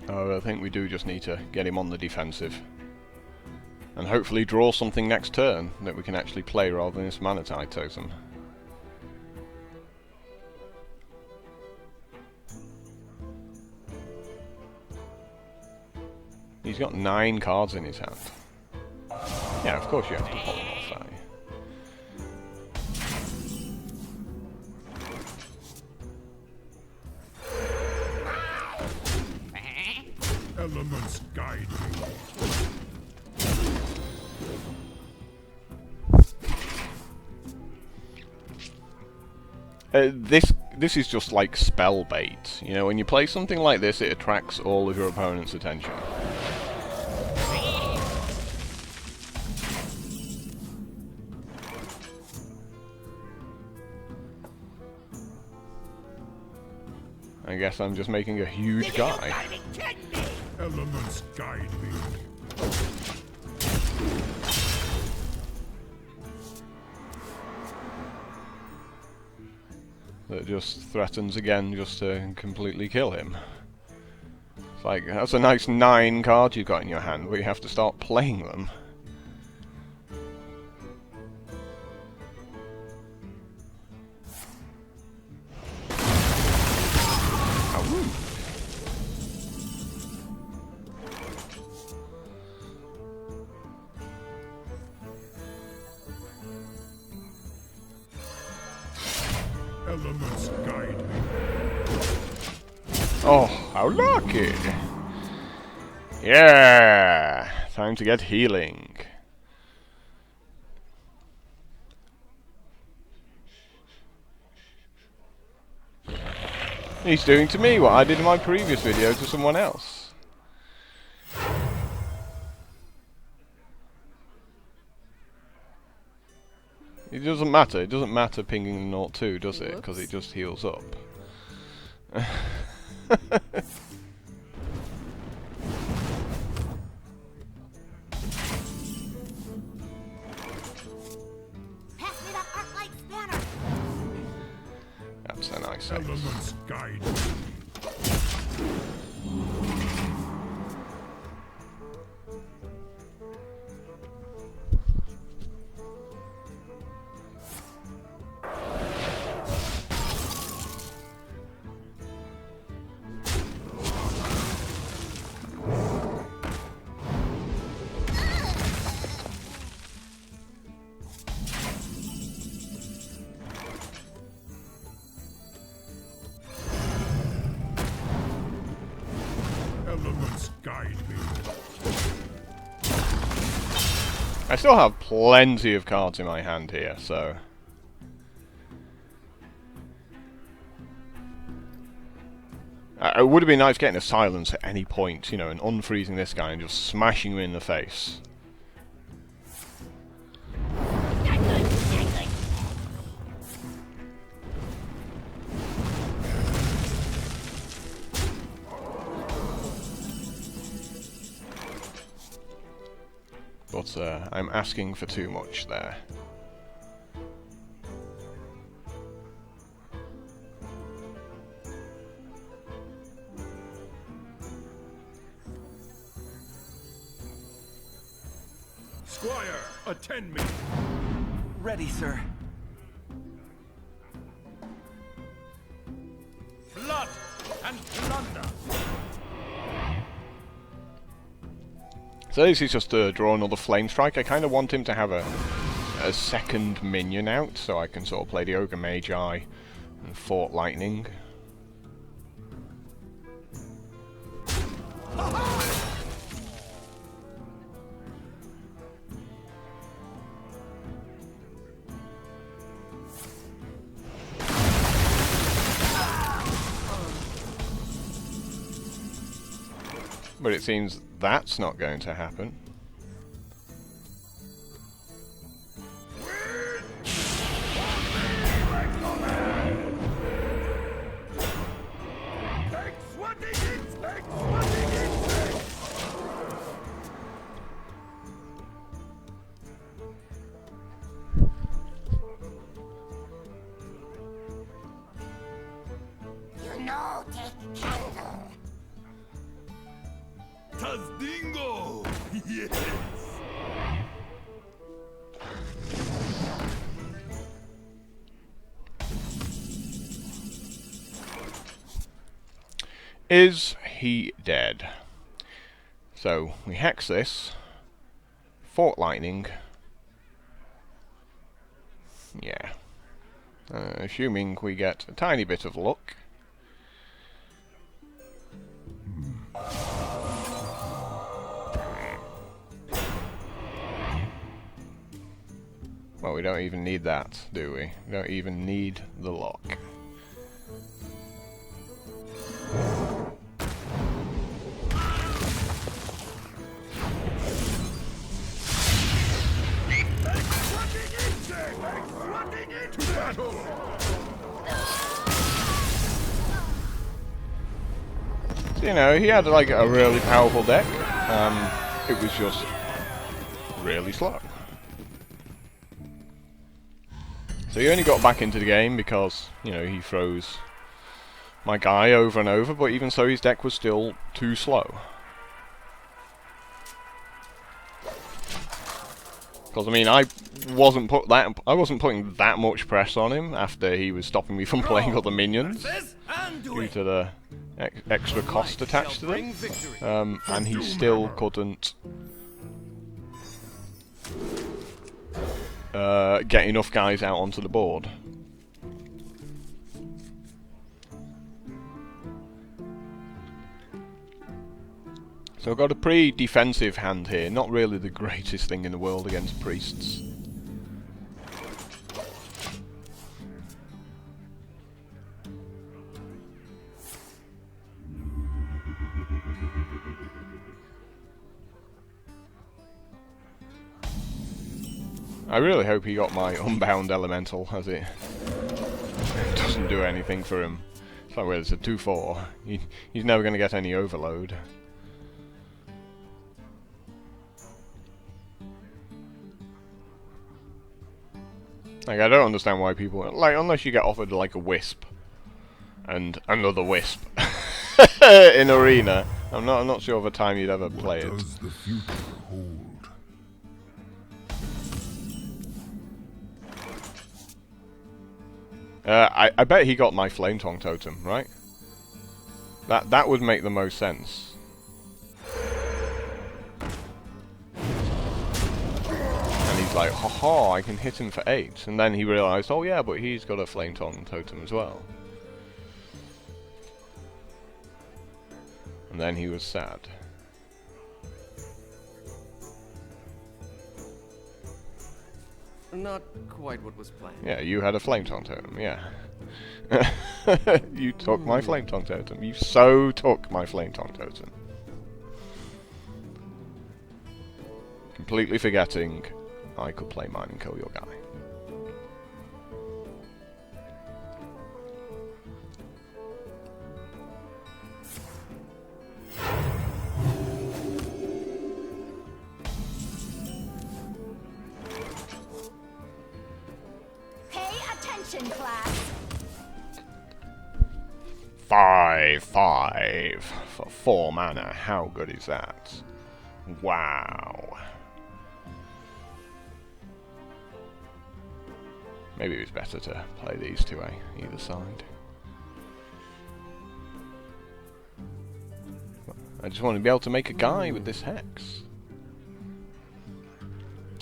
However, I think we do just need to get him on the defensive. And hopefully draw something next turn that we can actually play rather than this Manatite Totem. He's got 9 cards in his hand. Yeah, of course you have to polymorph that. Elements guide This is just like spell bait. You know, when you play something like this, it attracts all of your opponent's attention. I guess I'm just making a huge guy. Elements guide me. That just threatens again just to completely kill him. It's like, that's a nice 9 cards you've got in your hand, but you have to start playing them. Elements guide me. Oh, how lucky! Yeah! Time to get healing. He's doing to me what I did in my previous video to someone else. It doesn't matter. It doesn't matter pinging the 0-2, does it? Because it just heals up. That's a nice save. Elements guide. Elements guide me. I still have plenty of cards in my hand here, so... it would have been nice getting a silence at any point, you know, and unfreezing this guy and just smashing him in the face. But I'm asking for too much there. Squire, attend me. Ready, sir. Flood and plunder. So this is just to draw another Flame Strike. I kind of want him to have a second minion out, so I can sort of play the Ogre Mage and Fort Lightning. But it seems that's not going to happen. You know, take candle. Tazdingo! Yes! Is he dead? So, we hex this. Fort Lightning. Yeah. Assuming we get a tiny bit of luck. Well, we don't even need that, do we? We don't even need the lock. So, you know, he had like a really powerful deck. It was just really slow. So he only got back into the game because, you know, he throws my guy over and over, but even so his deck was still too slow. Because, I mean, I wasn't putting that much press on him after he was stopping me from playing other minions due to the extra cost attached to them. And he still couldn't get enough guys out onto the board. So I've got a pretty defensive hand here, not really the greatest thing in the world against priests. I really hope he got my Unbound Elemental, as it doesn't do anything for him. It's like, well, it's a 2-4. He's never going to get any overload. Like, I don't understand why people... Like, unless you get offered, like, a Wisp. And another Wisp. In Arena. I'm not sure of a time you'd ever play it. What does the future hold? I bet he got my Flame Tongue Totem, right? That would make the most sense. And he's like, haha, I can hit him for 8. And then he realised, oh yeah, but he's got a Flame Tongue Totem as well. And then he was sad. Not quite what was planned. Yeah, you had a Flame Tongue Totem, yeah. You took my Flame Tongue Totem. You so took my Flame Tongue Totem. Completely forgetting I could play mine and kill your guy. Class. 5/5 for 4 mana. How good is that? Wow. Maybe it was better to play these two, either side. I just want to be able to make a guy with this Hex.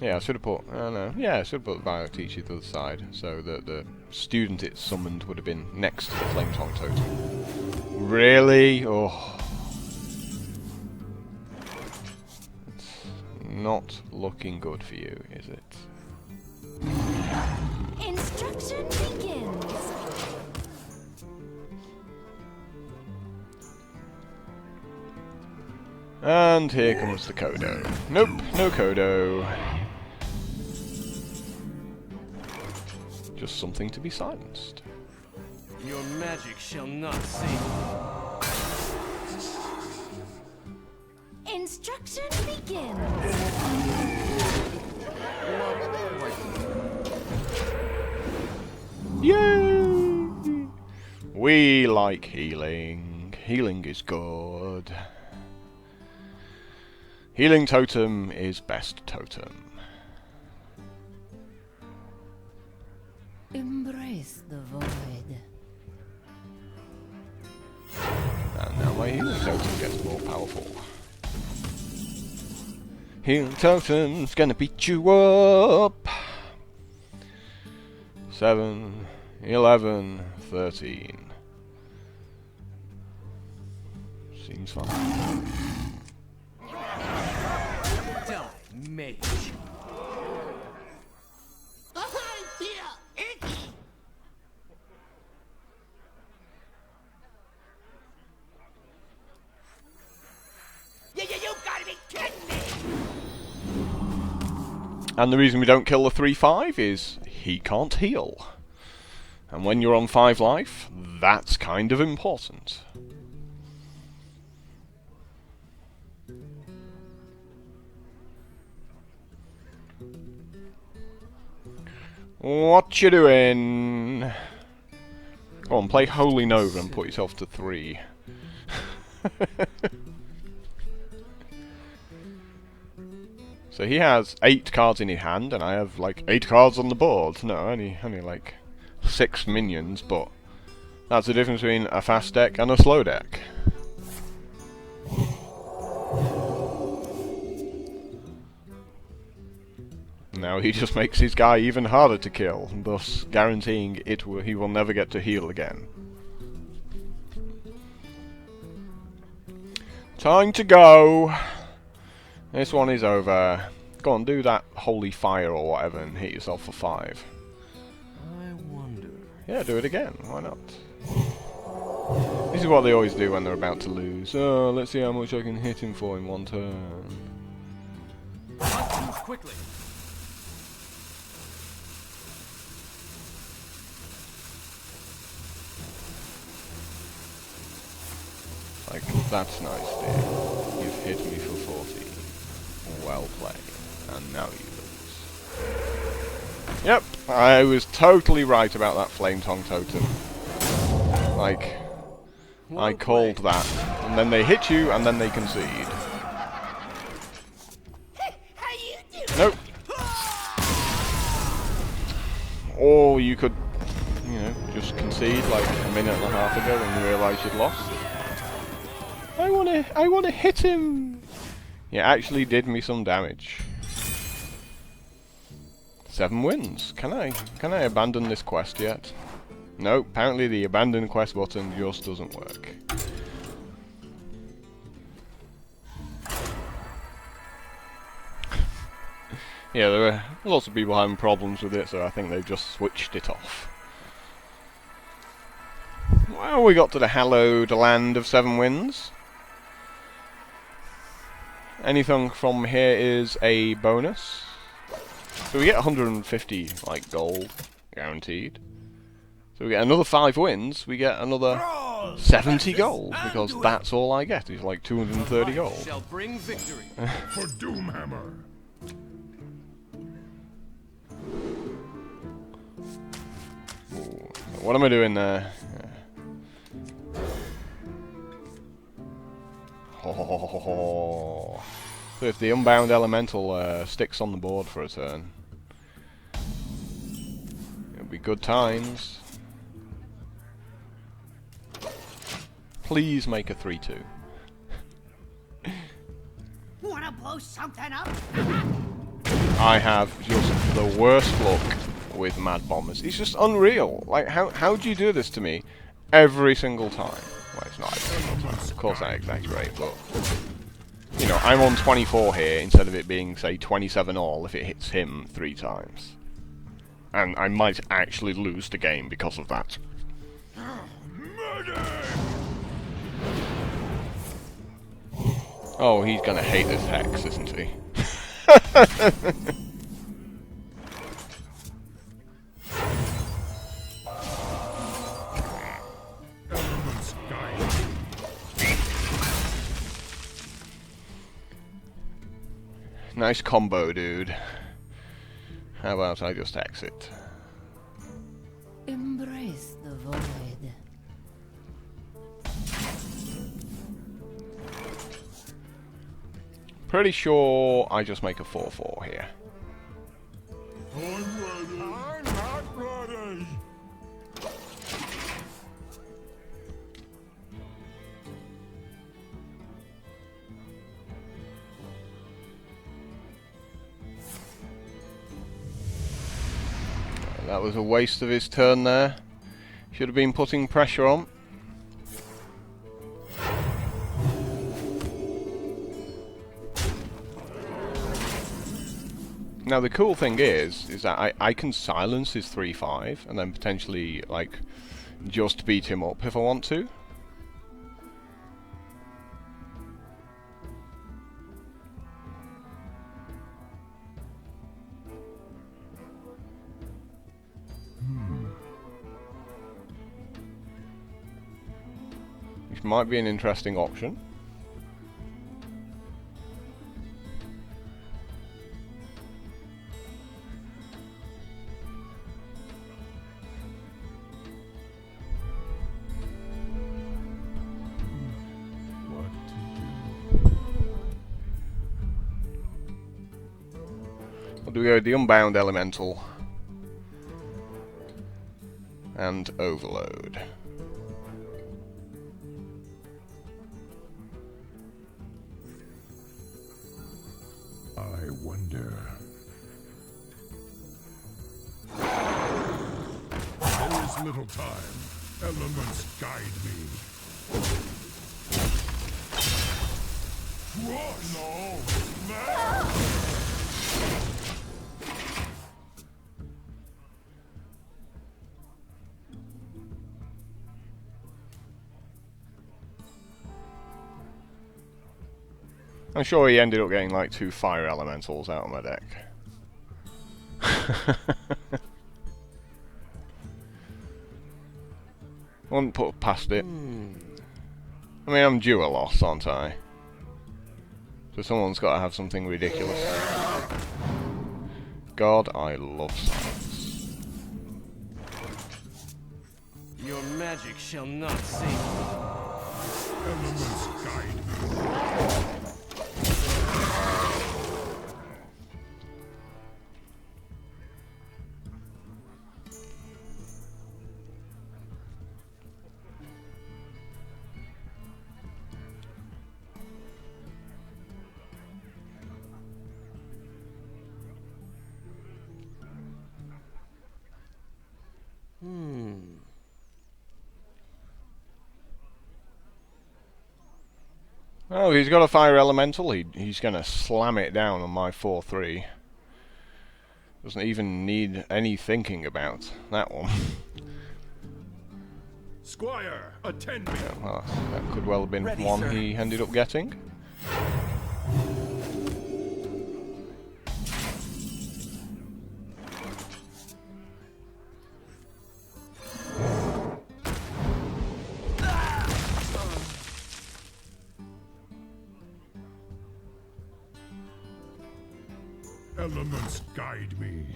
Yeah, I should have put... I don't know. Yeah, I should have put the Bio Teacher to the side, so that the student it summoned would have been next to the Flame Tongue Totem. Really? Oh. It's not looking good for you, is it? Instruction begins. And here comes the Kodo. Nope, no Kodo. Just something to be silenced. Your magic shall not save you. Instruction begins. Yay! We like healing. Healing is good. Healing Totem is best totem. Embrace the void. And now my healing totem gets more powerful. Healing totem's gonna beat you up. 7, 11, 13. Seems fine. Die, Mage. I feel itchy. You've got to be kidding me! And the reason we don't kill the 3/5 is he can't heal. And when you're on 5 life, that's kind of important. What you doing? Go on, play Holy Nova and put yourself to 3. So he has 8 cards in his hand, and I have like 8 cards on the board. No, only like 6 minions, but that's the difference between a fast deck and a slow deck. Now he just makes his guy even harder to kill, thus guaranteeing he will never get to heal again. Time to go! This one is over. Go on, do that holy fire or whatever and hit yourself for 5. I wonder. Yeah, do it again. Why not? This is what they always do when they're about to lose. Oh, let's see how much I can hit him for in one turn. Move quickly. Like, that's nice, dear. You've hit me for 40. Well played. And now you lose. Yep, I was totally right about that Flame Tongue Totem. Like, I called that. And then they hit you, and then they concede. Nope. Or you could, you know, just concede like a minute and a half ago when you realised you'd lost. I wanna hit him! He actually did me some damage. 7 wins. Can I abandon this quest yet? No, apparently the abandon quest button just doesn't work. Yeah, there were lots of people having problems with it, so I think they've just switched it off. Well, we got to the hallowed land of 7 wins. Anything from here is a bonus. So we get 150, like, gold, guaranteed. So we get another 5 wins, we get another 70 gold, because that's all I get, is like 230 gold. Shall bring victory. For Doomhammer. Ooh, what am I doing there? Oh. So if the Unbound Elemental sticks on the board for a turn, it'll be good times. Please make a 3-2. Wanna blow something up? I have just the worst luck with Mad Bombers. It's just unreal. Like, how do you do this to me every single time? Well, it's not every single time. Of course I exaggerate, but you know, I'm on 24 here instead of it being, say, 27 all if it hits him 3 times. And I might actually lose the game because of that. Oh, he's gonna hate this hex, isn't he? Nice combo, dude. How about I just exit? Embrace the void. Pretty sure I just make a 4-4 here. I'm not ready. That was a waste of his turn there. Should have been putting pressure on. Now the cool thing is that I can silence his 3-5 and then potentially, like, just beat him up if I want to. Which might be an interesting option. Or do we go with the Unbound Elemental and Overload? I wonder. There is little time. Elements guide me. What? No! I'm sure he ended up getting like 2 fire elementals out of my deck. Wouldn't put past it. I mean, I'm due a loss, aren't I? So someone's got to have something ridiculous. God, I love science. Your magic shall not save you. Elements guide me. Oh, he's got a fire elemental. He's gonna slam it down on my 4/3. Doesn't even need any thinking about that one. Squire, attend me. Yeah, well, that could well have been Ready, one sir. he ended up getting. Elements guide me.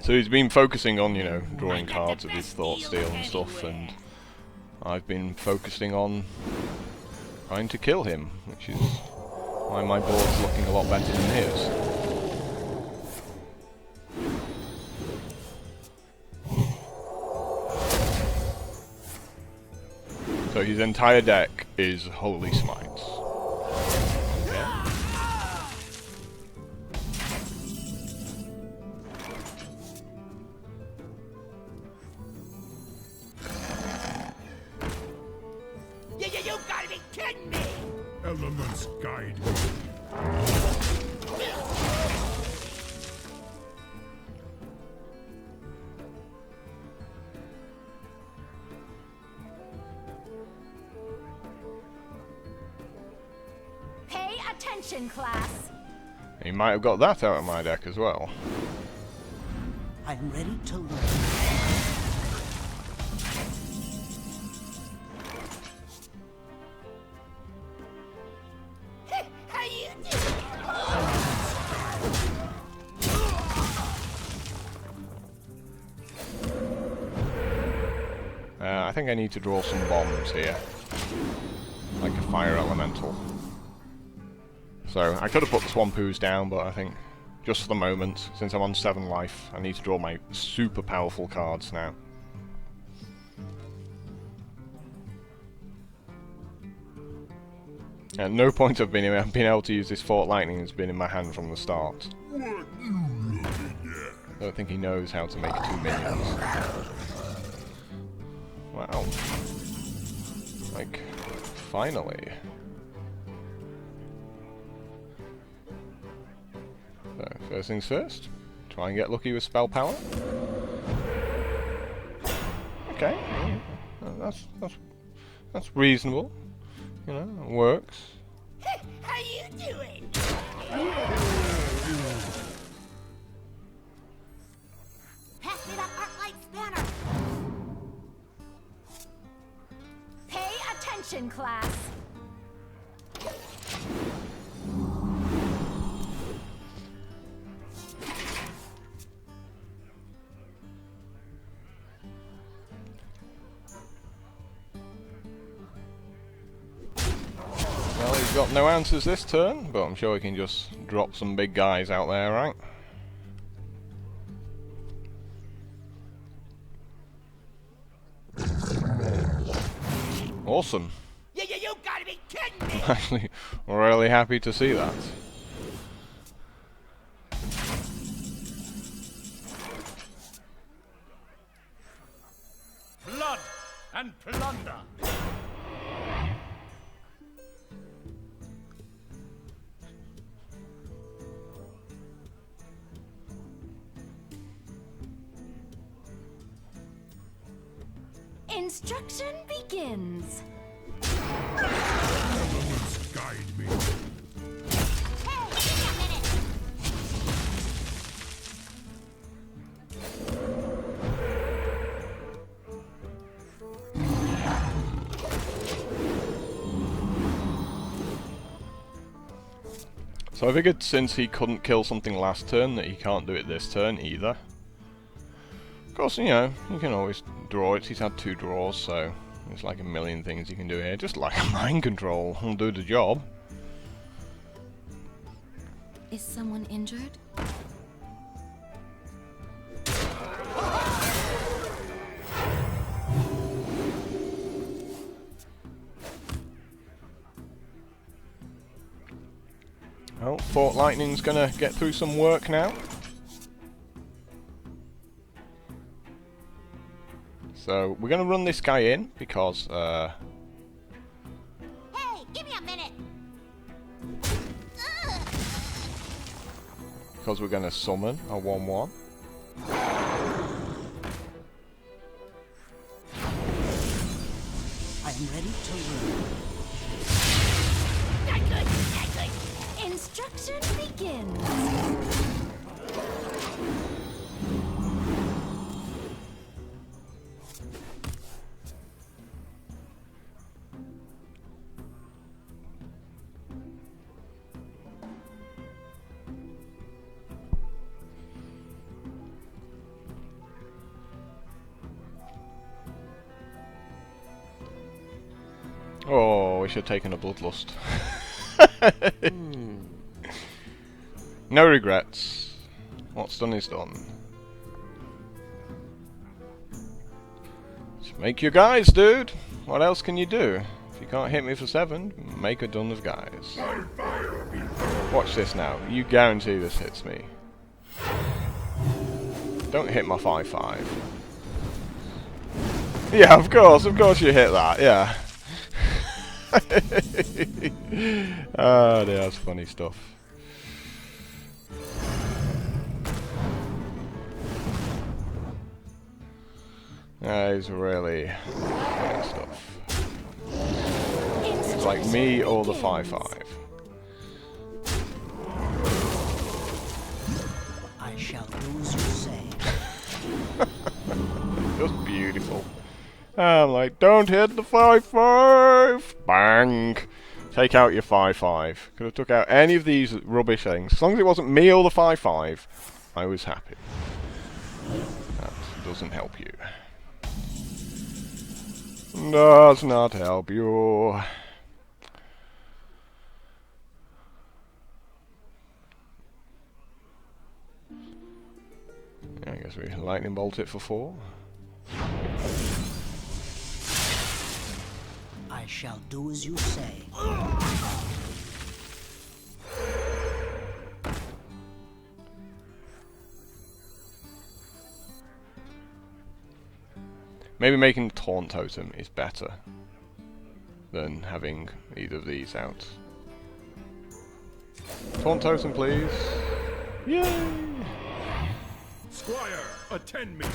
So he's been focusing on, you know, drawing cards with his Thought Steal and stuff, and I've been focusing on trying to kill him, which is why my board's looking a lot better than his. So his entire deck is Holy Smites. You gotta be kidding me! Elements guide me. Pay attention, class. He might have got that out of my deck as well. I'm ready to learn. How you doing? I think I need to draw some bombs here. Like a fire elemental. So, I could have put the Swampoos down, but I think, just for the moment, since I'm on 7 life, I need to draw my super powerful cards now. At no point I've been able to use this Fort Lightning has been in my hand from the start. I don't think he knows how to make 2 minions. Wow. Like, finally. So, first things first, try and get lucky with spell power. Okay, that's reasonable. You know, it works. How you doing? Pass me that Arclight's banner. Pay attention, class. Well, he's got no answers this turn, but I'm sure he can just drop some big guys out there, right? Awesome. You gotta be kidding me! I'm actually really happy to see that. Blood and plunder. Instruction begins. Elements guide me. Hey, give me a minute. So I figured since he couldn't kill something last turn that he can't do it this turn either. Of course, you know, you can always draw it. He's had 2 draws, so there's like a million things you can do here. Just like mind control will do the job. Is someone injured? Oh, Fort Lightning's gonna get through some work now. So we're gonna run this guy in because Hey, give me a minute. Ugh. we're gonna summon a 1/1. I'm ready to learn. Not good, not good. Instruction begins. Oh, we should have taken a Bloodlust. No regrets. What's done is done. Just make your guys, dude. What else can you do? If you can't hit me for 7, make a done of guys. Watch this now. You guarantee this hits me. Don't hit my 5/5. Yeah, of course you hit that, yeah. Ah, that's funny stuff. That is really funny stuff. It's like me or the 5/5. I shall do as you say. Just beautiful. I'm like, don't hit the 5/5! Bang! Take out your 5/5. Could have took out any of these rubbish things. As long as it wasn't me or the 5/5, I was happy. That doesn't help you. Does not help you. I guess we lightning bolt it for 4. I shall do as you say. Maybe making the taunt totem is better than having either of these out. Taunt totem, please. Yay! Squire, attend me.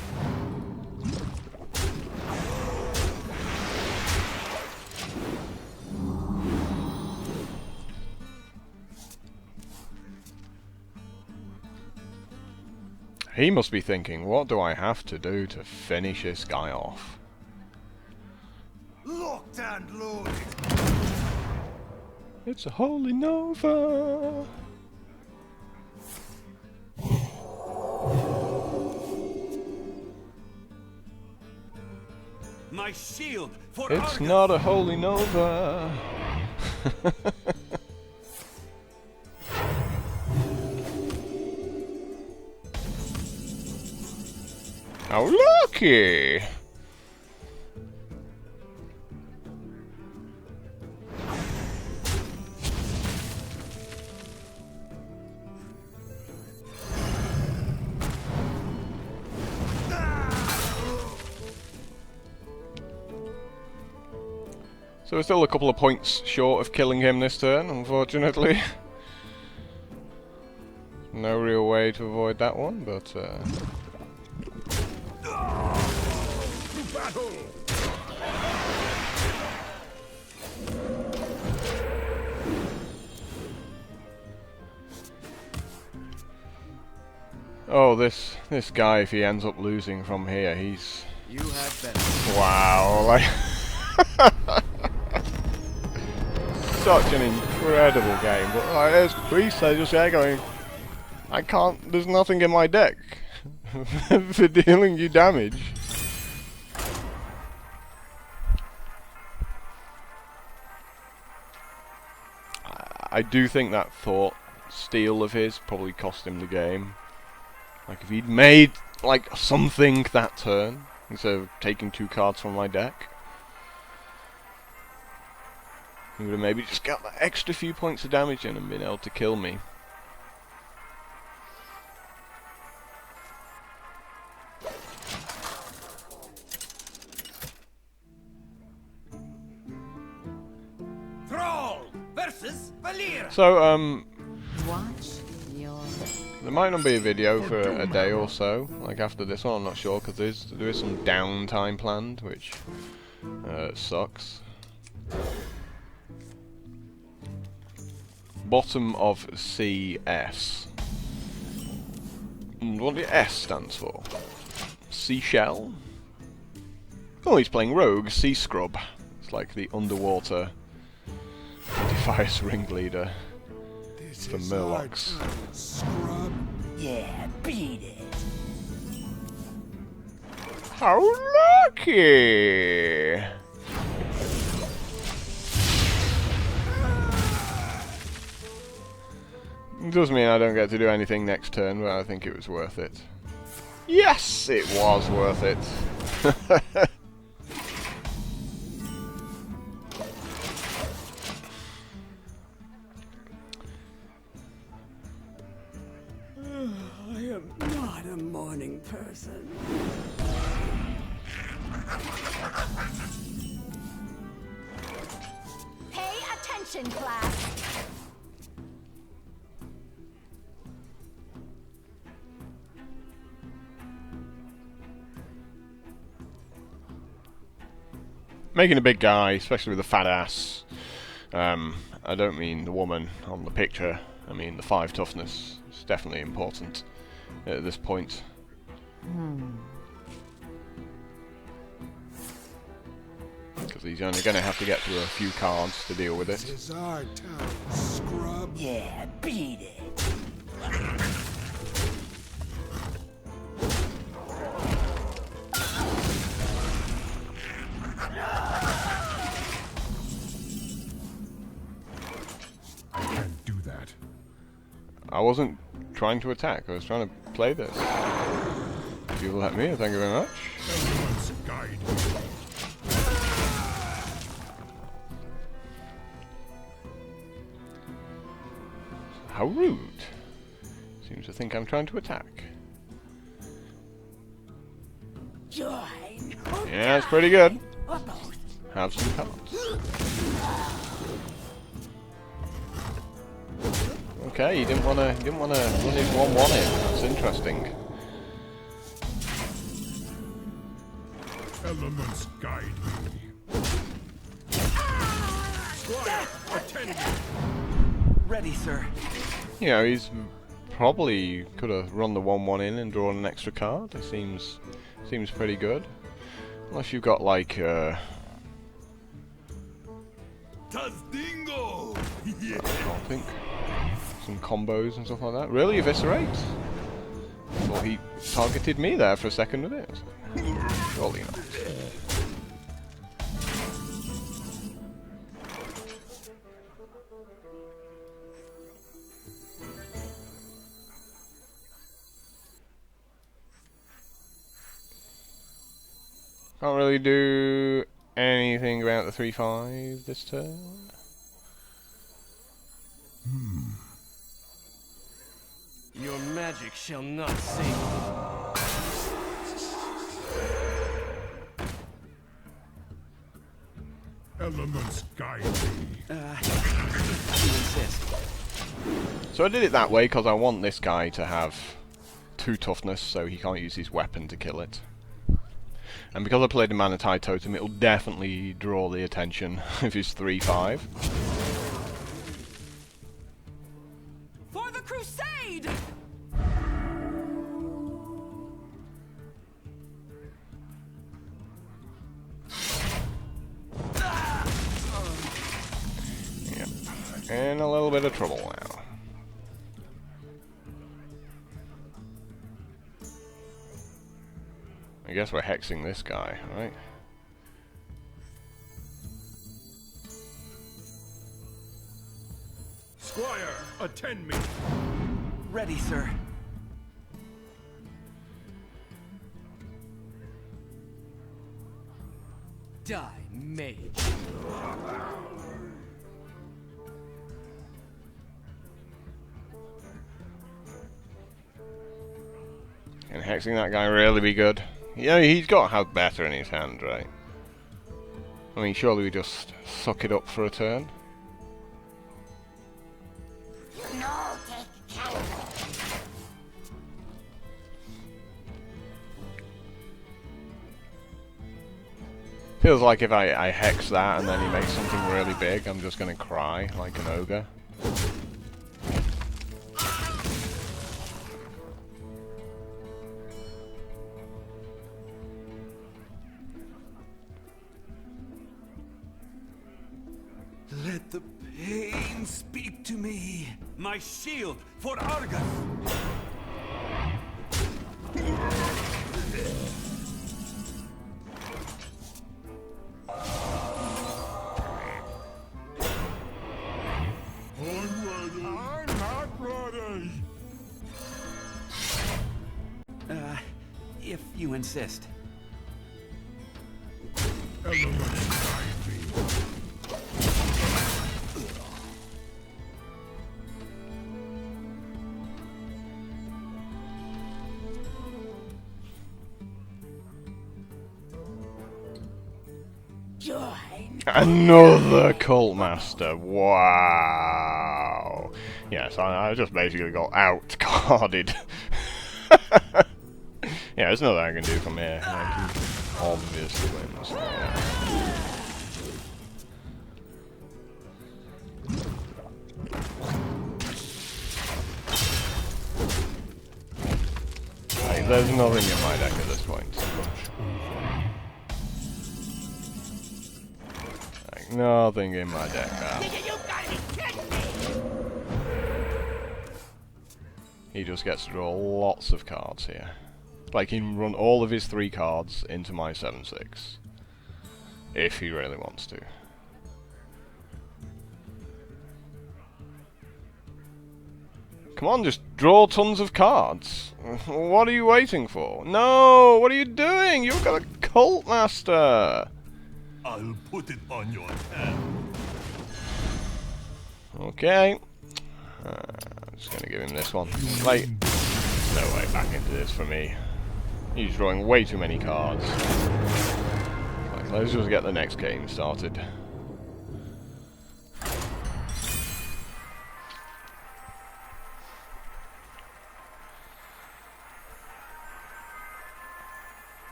He must be thinking, what do I have to do to finish this guy off? Locked and loaded. It's a holy nova! My shield for It's Argus. not a holy nova! How lucky! So we're still a couple of points short of killing him this turn, unfortunately. No real way to avoid that one, but To battle. Oh, this guy, if he ends up losing from here, he's... You had better. Wow, like... Such an incredible game, but like, there's priests, they're just there going... I can't... There's nothing in my deck for dealing you damage. I do think that thought steal of his probably cost him the game. Like if he'd made like something that turn instead of taking 2 cards from my deck, he would have maybe just got that extra few points of damage in and been able to kill me. So, Watch your... there might not be a video for a day or so, like after this one, I'm not sure, because there is some downtime planned, which sucks. Bottom of CS. What the S stands for? Seashell? Oh, he's playing Rogue, Sea Scrub. It's like the underwater device ringleader for Murlocs. Scrub. Yeah, beat it. How lucky! It does mean I don't get to do anything next turn, but I think it was worth it. Yes, it was worth it. I am not a morning person. Pay attention, class. Making a big guy, especially with a fat ass. I don't mean the woman on the picture, I mean the 5 toughness. It's definitely important at this point. Because he's only going to have to get through a few cards to deal with it. This is our town, scrub. Yeah, beat it. I can't do that. I wasn't trying to attack, I was trying to play this. If you'll let me, thank you very much. Elements guide me. How rude. Seems to think I'm trying to attack. Join. Yeah, it's pretty good. Have some cards. Okay, he didn't wanna run his 1-1 in. That's interesting. Elements guide me. Squire, attend me. Ready, sir. You know, he's probably could have run the 1-1 in and drawn an extra card. It seems pretty good. Unless you've got like Tazdingo. I can't think. Some combos and stuff like that. Really? Eviscerate? Well, he targeted me there for a second with it. Surely not. Can't really do anything about the 3/5 this turn. Your magic shall not save you. Elements guide me. You insist. So I did it that way because I want this guy to have 2 toughness, so he can't use his weapon to kill it. And because I played a Manatee Totem, it'll definitely draw the attention of his 3/5. For the crusade! in a little bit of trouble now. I guess we're hexing this guy, right? Squire, attend me. Ready, sir. Die, Mage. Can hexing that guy really be good? Yeah, he's got to have better in his hand, right? I mean, surely we just suck it up for a turn? No, take care. Feels like if I hex that and then he makes something really big, I'm just gonna cry like an ogre. Let the pain speak to me. My shield for Argus. I'm not ready. If you insist. Elements guide me. Join. Another Cult Master, wow! Yes, I just basically got out-carded. Yeah, there's nothing I can do from here. Like, he obviously wins. Yeah. Like, there's nothing in my deck at this point. Like, nothing in my deck now. You gotta be kidding me! He just gets to draw lots of cards here. Like, he can run all of his 3 cards into my 7/6. If he really wants to. Come on, just draw tons of cards. What are you waiting for? No! What are you doing? You've got a Cult Master! I'll put it on your hand. Okay. I'm just gonna give him this one. Like, no way back into this for me. He's drawing way too many cards. Like, let's just get the next game started.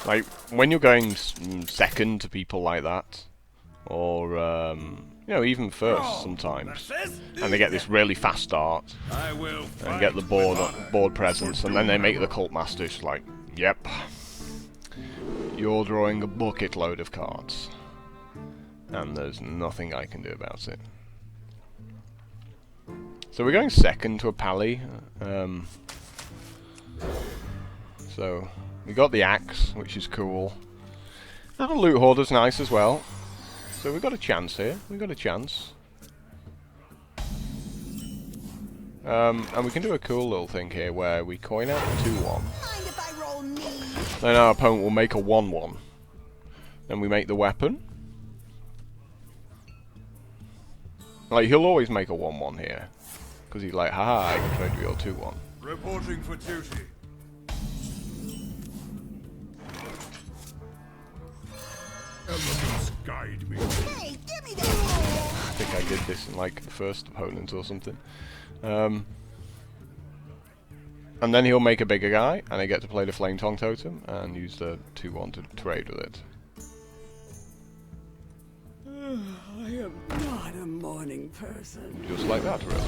Like, when you're going second to people like that, or, you know, even first sometimes, and they get this really fast start, and get the board presence, and then they make the Cult Master, it's like, yep, you're drawing a bucket load of cards, and there's nothing I can do about it. So we're going second to a Pally, so we got the axe, which is cool. And the loot hoarder's nice as well. So we've got a chance here. We've got a chance. And we can do a cool little thing here where we coin out a 2/1. Mind if I roll me? Then our opponent will make a 1/1. Then we make the weapon. Like, he'll always make a 1/1 here. Because he's like, haha, I can trade you your 2/1. Reporting for duty. Elements guide me. Hey, give me that! I think I did this in like the first opponent or something. And then he'll make a bigger guy, and I get to play the Flame Tongue Totem and use the 2/1 to trade with it. I am not a morning person. Just like that, really.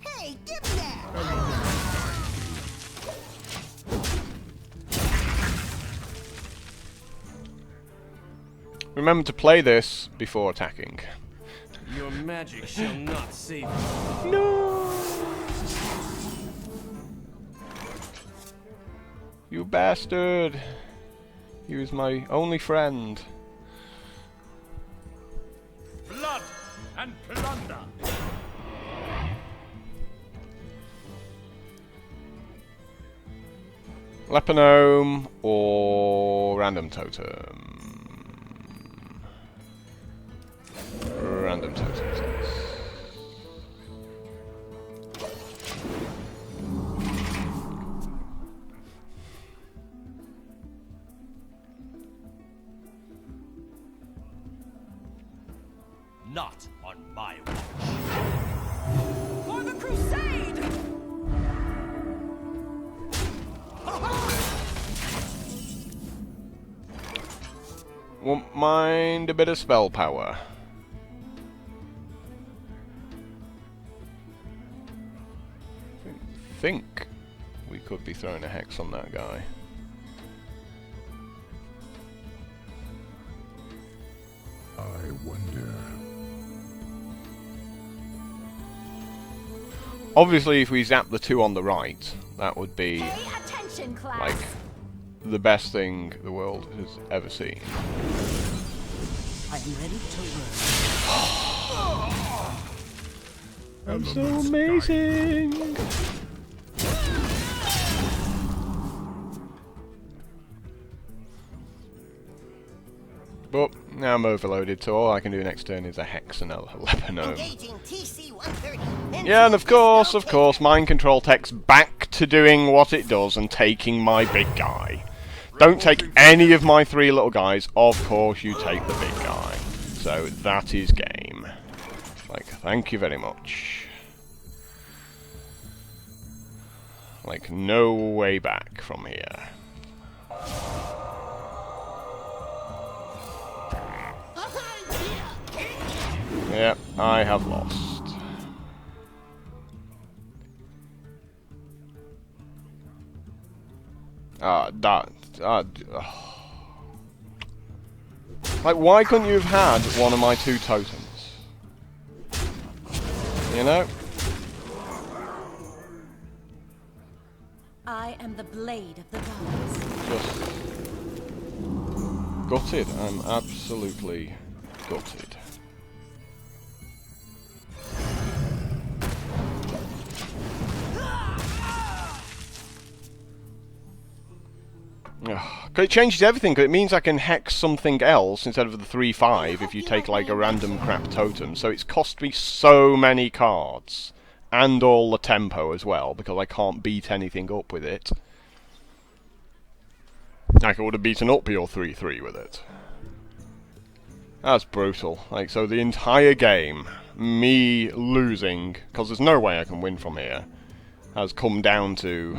Hey, give me that! Remember to play this before attacking. Your magic shall not save me. No! You bastard! He was my only friend. Blood and plunder. Leponome or random totem? Random totems. Not on my watch. For the crusade! Won't mind a bit of spell power. Think we could be throwing a hex on that guy. I wonder. Obviously, if we zap the two on the right, that would be Pay attention, class. like the best thing the world has ever seen. I'm ready to learn. I'm so amazing! But now I'm overloaded, so all I can do next turn is a hex and a leponome. Engaging TC-130. Yeah, and of course, mind control tech's back to doing what it does and taking my big guy. Don't take any of my three little guys, of course you take the big guy. So that is game. Like, thank you very much. Like, no way back from here. Yep, I have lost. Like, why couldn't you have had one of my two totems? You know? I am the blade of the gods. Just gutted. I'm absolutely gutted. Because it changes everything, because it means I can hex something else instead of the 3/5 if you take like a random crap totem. So it's cost me so many cards. And all the tempo as well, because I can't beat anything up with it. Like I would have beaten up your 3/3 with it. That's brutal. Like, so the entire game, me losing, because there's no way I can win from here, has come down to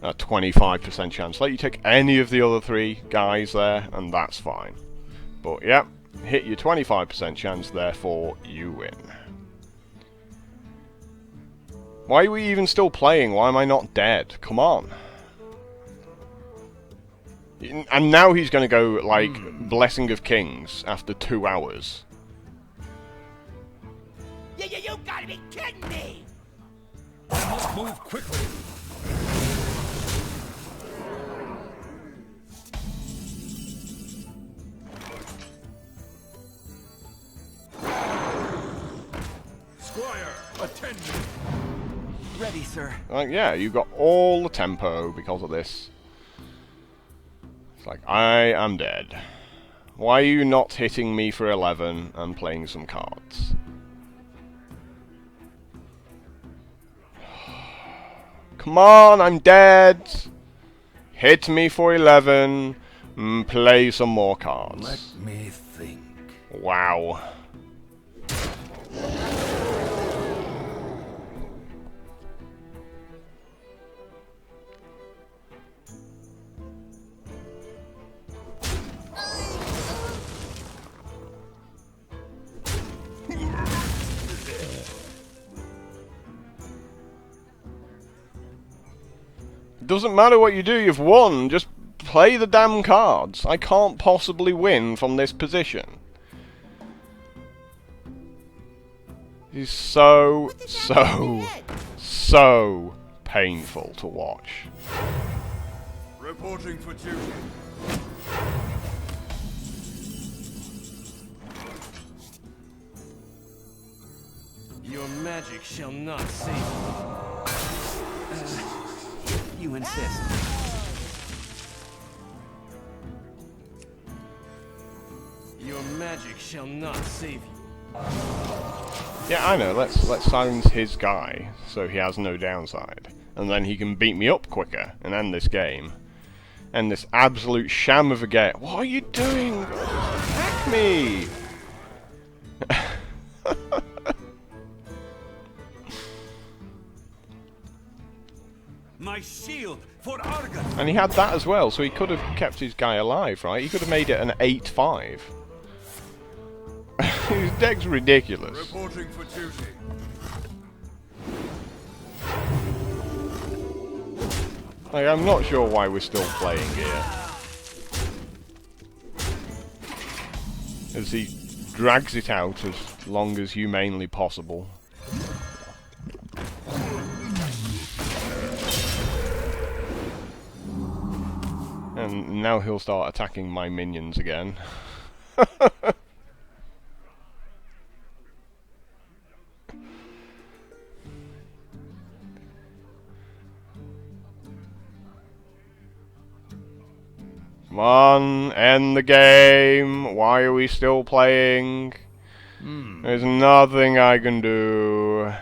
a 25% chance. Let you take any of the other three guys there, and that's fine. But yeah, hit your 25% chance, therefore you win. Why are we even still playing? Why am I not dead? Come on. And now he's going to go, like, Blessing of Kings after 2 hours. You gotta be kidding me! I must move quickly. Squire, attend me. Ready, sir. Like, yeah, you got all the tempo because of this. It's like, I am dead. Why are you not hitting me for 11 and playing some cards? Come on, I'm dead! Hit me for 11, play some more cards. Let me think. Wow. Doesn't matter what you do, you've won. Just play the damn cards. I can't possibly win from this position. He's so painful to watch. Reporting for duty. Your magic shall not save you. You insist. Your magic shall not save you. Yeah, I know. Let's silence his guy so he has no downside, and then he can beat me up quicker and end this game. And this absolute sham of a game. What are you doing? Attack me! My shield for Argon. And he had that as well, so he could have kept his guy alive, right? He could have made it an 8-5. His deck's ridiculous. Reporting for duty. Like, I'm not sure why we're still playing here. As he drags it out as long as humanely possible. And now he'll start attacking my minions again. Come on, end the game. Why are we still playing? There's nothing I can do.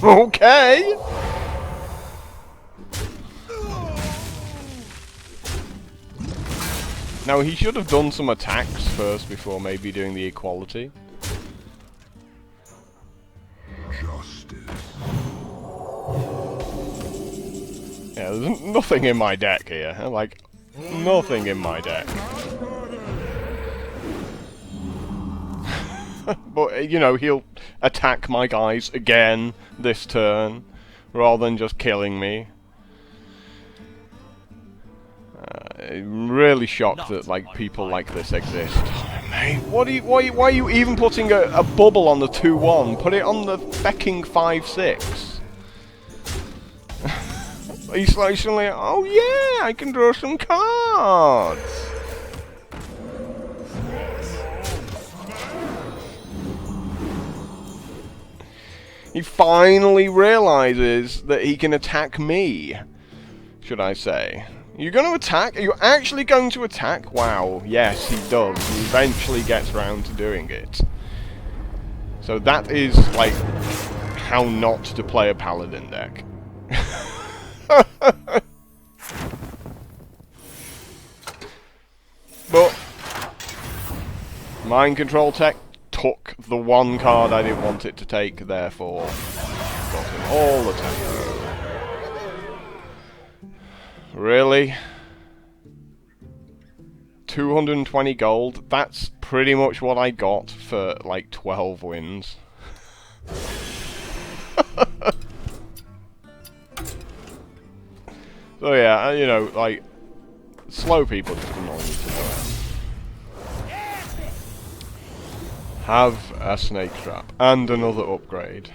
Okay. Now he should have done some attacks first before maybe doing the equality. Yeah, there's nothing in my deck here. Like, nothing in my deck. But, you know, he'll attack my guys again this turn, rather than just killing me. I'm really shocked that, like, people like this exist. Oh, mate, why are you even putting a bubble on the 2-1? Put it on the fecking 5-6. He's like suddenly, oh yeah, I can draw some cards. He finally realizes that he can attack me, should I say. You're going to attack? Are you actually going to attack? Wow, yes, he does. He eventually gets around to doing it. So that is, like, how not to play a Paladin deck. But Mind Control Tech took the one card I didn't want it to take, therefore got him all the time. Really? 220 gold? That's pretty much what I got for like 12 wins. So yeah, you know, like, slow people just annoy me to know. Have a snake trap and another upgrade.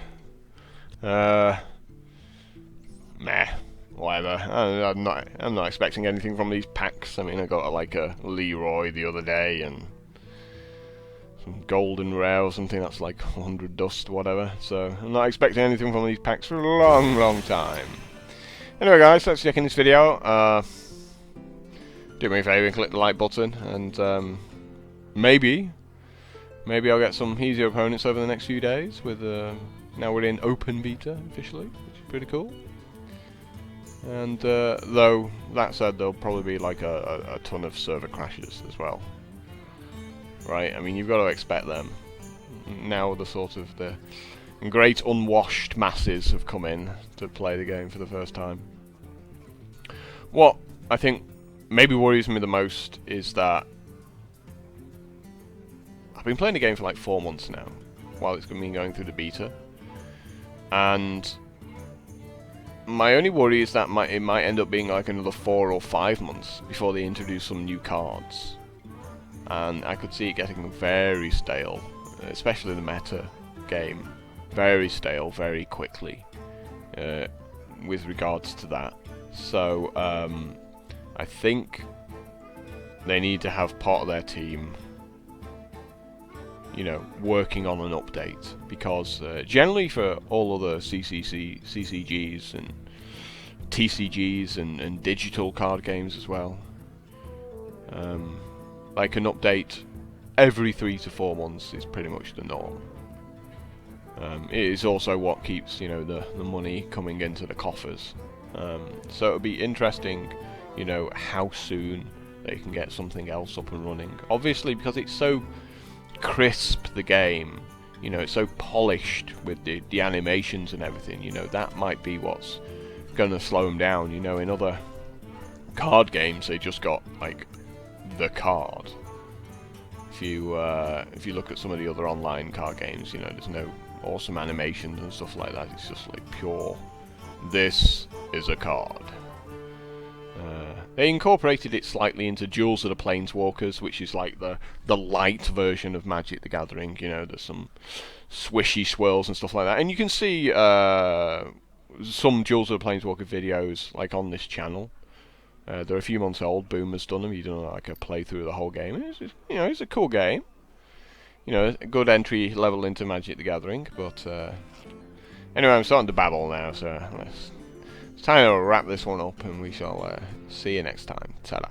Meh. Whatever. I'm not expecting anything from these packs. I mean, I got like a Leroy the other day and some golden rare or something that's like 100 dust, whatever. So I'm not expecting anything from these packs for a long, long time. Anyway, guys, let's check in this video. Do me a favour and click the like button, and maybe I'll get some easier opponents over the next few days. With now we're in open beta officially, which is pretty cool. And though that said, there'll probably be like a ton of server crashes as well, right? I mean, you've got to expect them. Now the sort of the great unwashed masses have come in to play the game for the first time. What I think maybe worries me the most is that I've been playing the game for like 4 months now, while it's been going through the beta, and my only worry is that it might end up being like another 4 or 5 months before they introduce some new cards. And I could see it getting very stale, especially the meta game. Very stale very quickly with regards to that. So I think they need to have part of their team, you know, working on an update, because generally for all other CCGs and TCGs and digital card games as well, like an update every 3 to 4 months is pretty much the norm. It is also what keeps, you know, the money coming into the coffers. So it'll be interesting, you know, how soon they can get something else up and running. Obviously, because it's so crisp, the game, you know, it's so polished with the animations and everything, you know, that might be what's gonna slow them down. You know, in other card games they just got like the card. If you look at some of the other online card games, you know, there's no awesome animations and stuff like that. It's just like pure, this is a card. They incorporated it slightly into Duels of the Planeswalkers, which is like the light version of Magic the Gathering. You know, there's some swishy swirls and stuff like that. And you can see some Duels of the Planeswalker videos like on this channel. They're a few months old. Boomer's done them. He's done like a playthrough of the whole game. It's, you know, it's a cool game. You know, a good entry level into Magic the Gathering. But anyway, I'm starting to babble now, so it's time to wrap this one up, and we shall see you next time. Ta-da.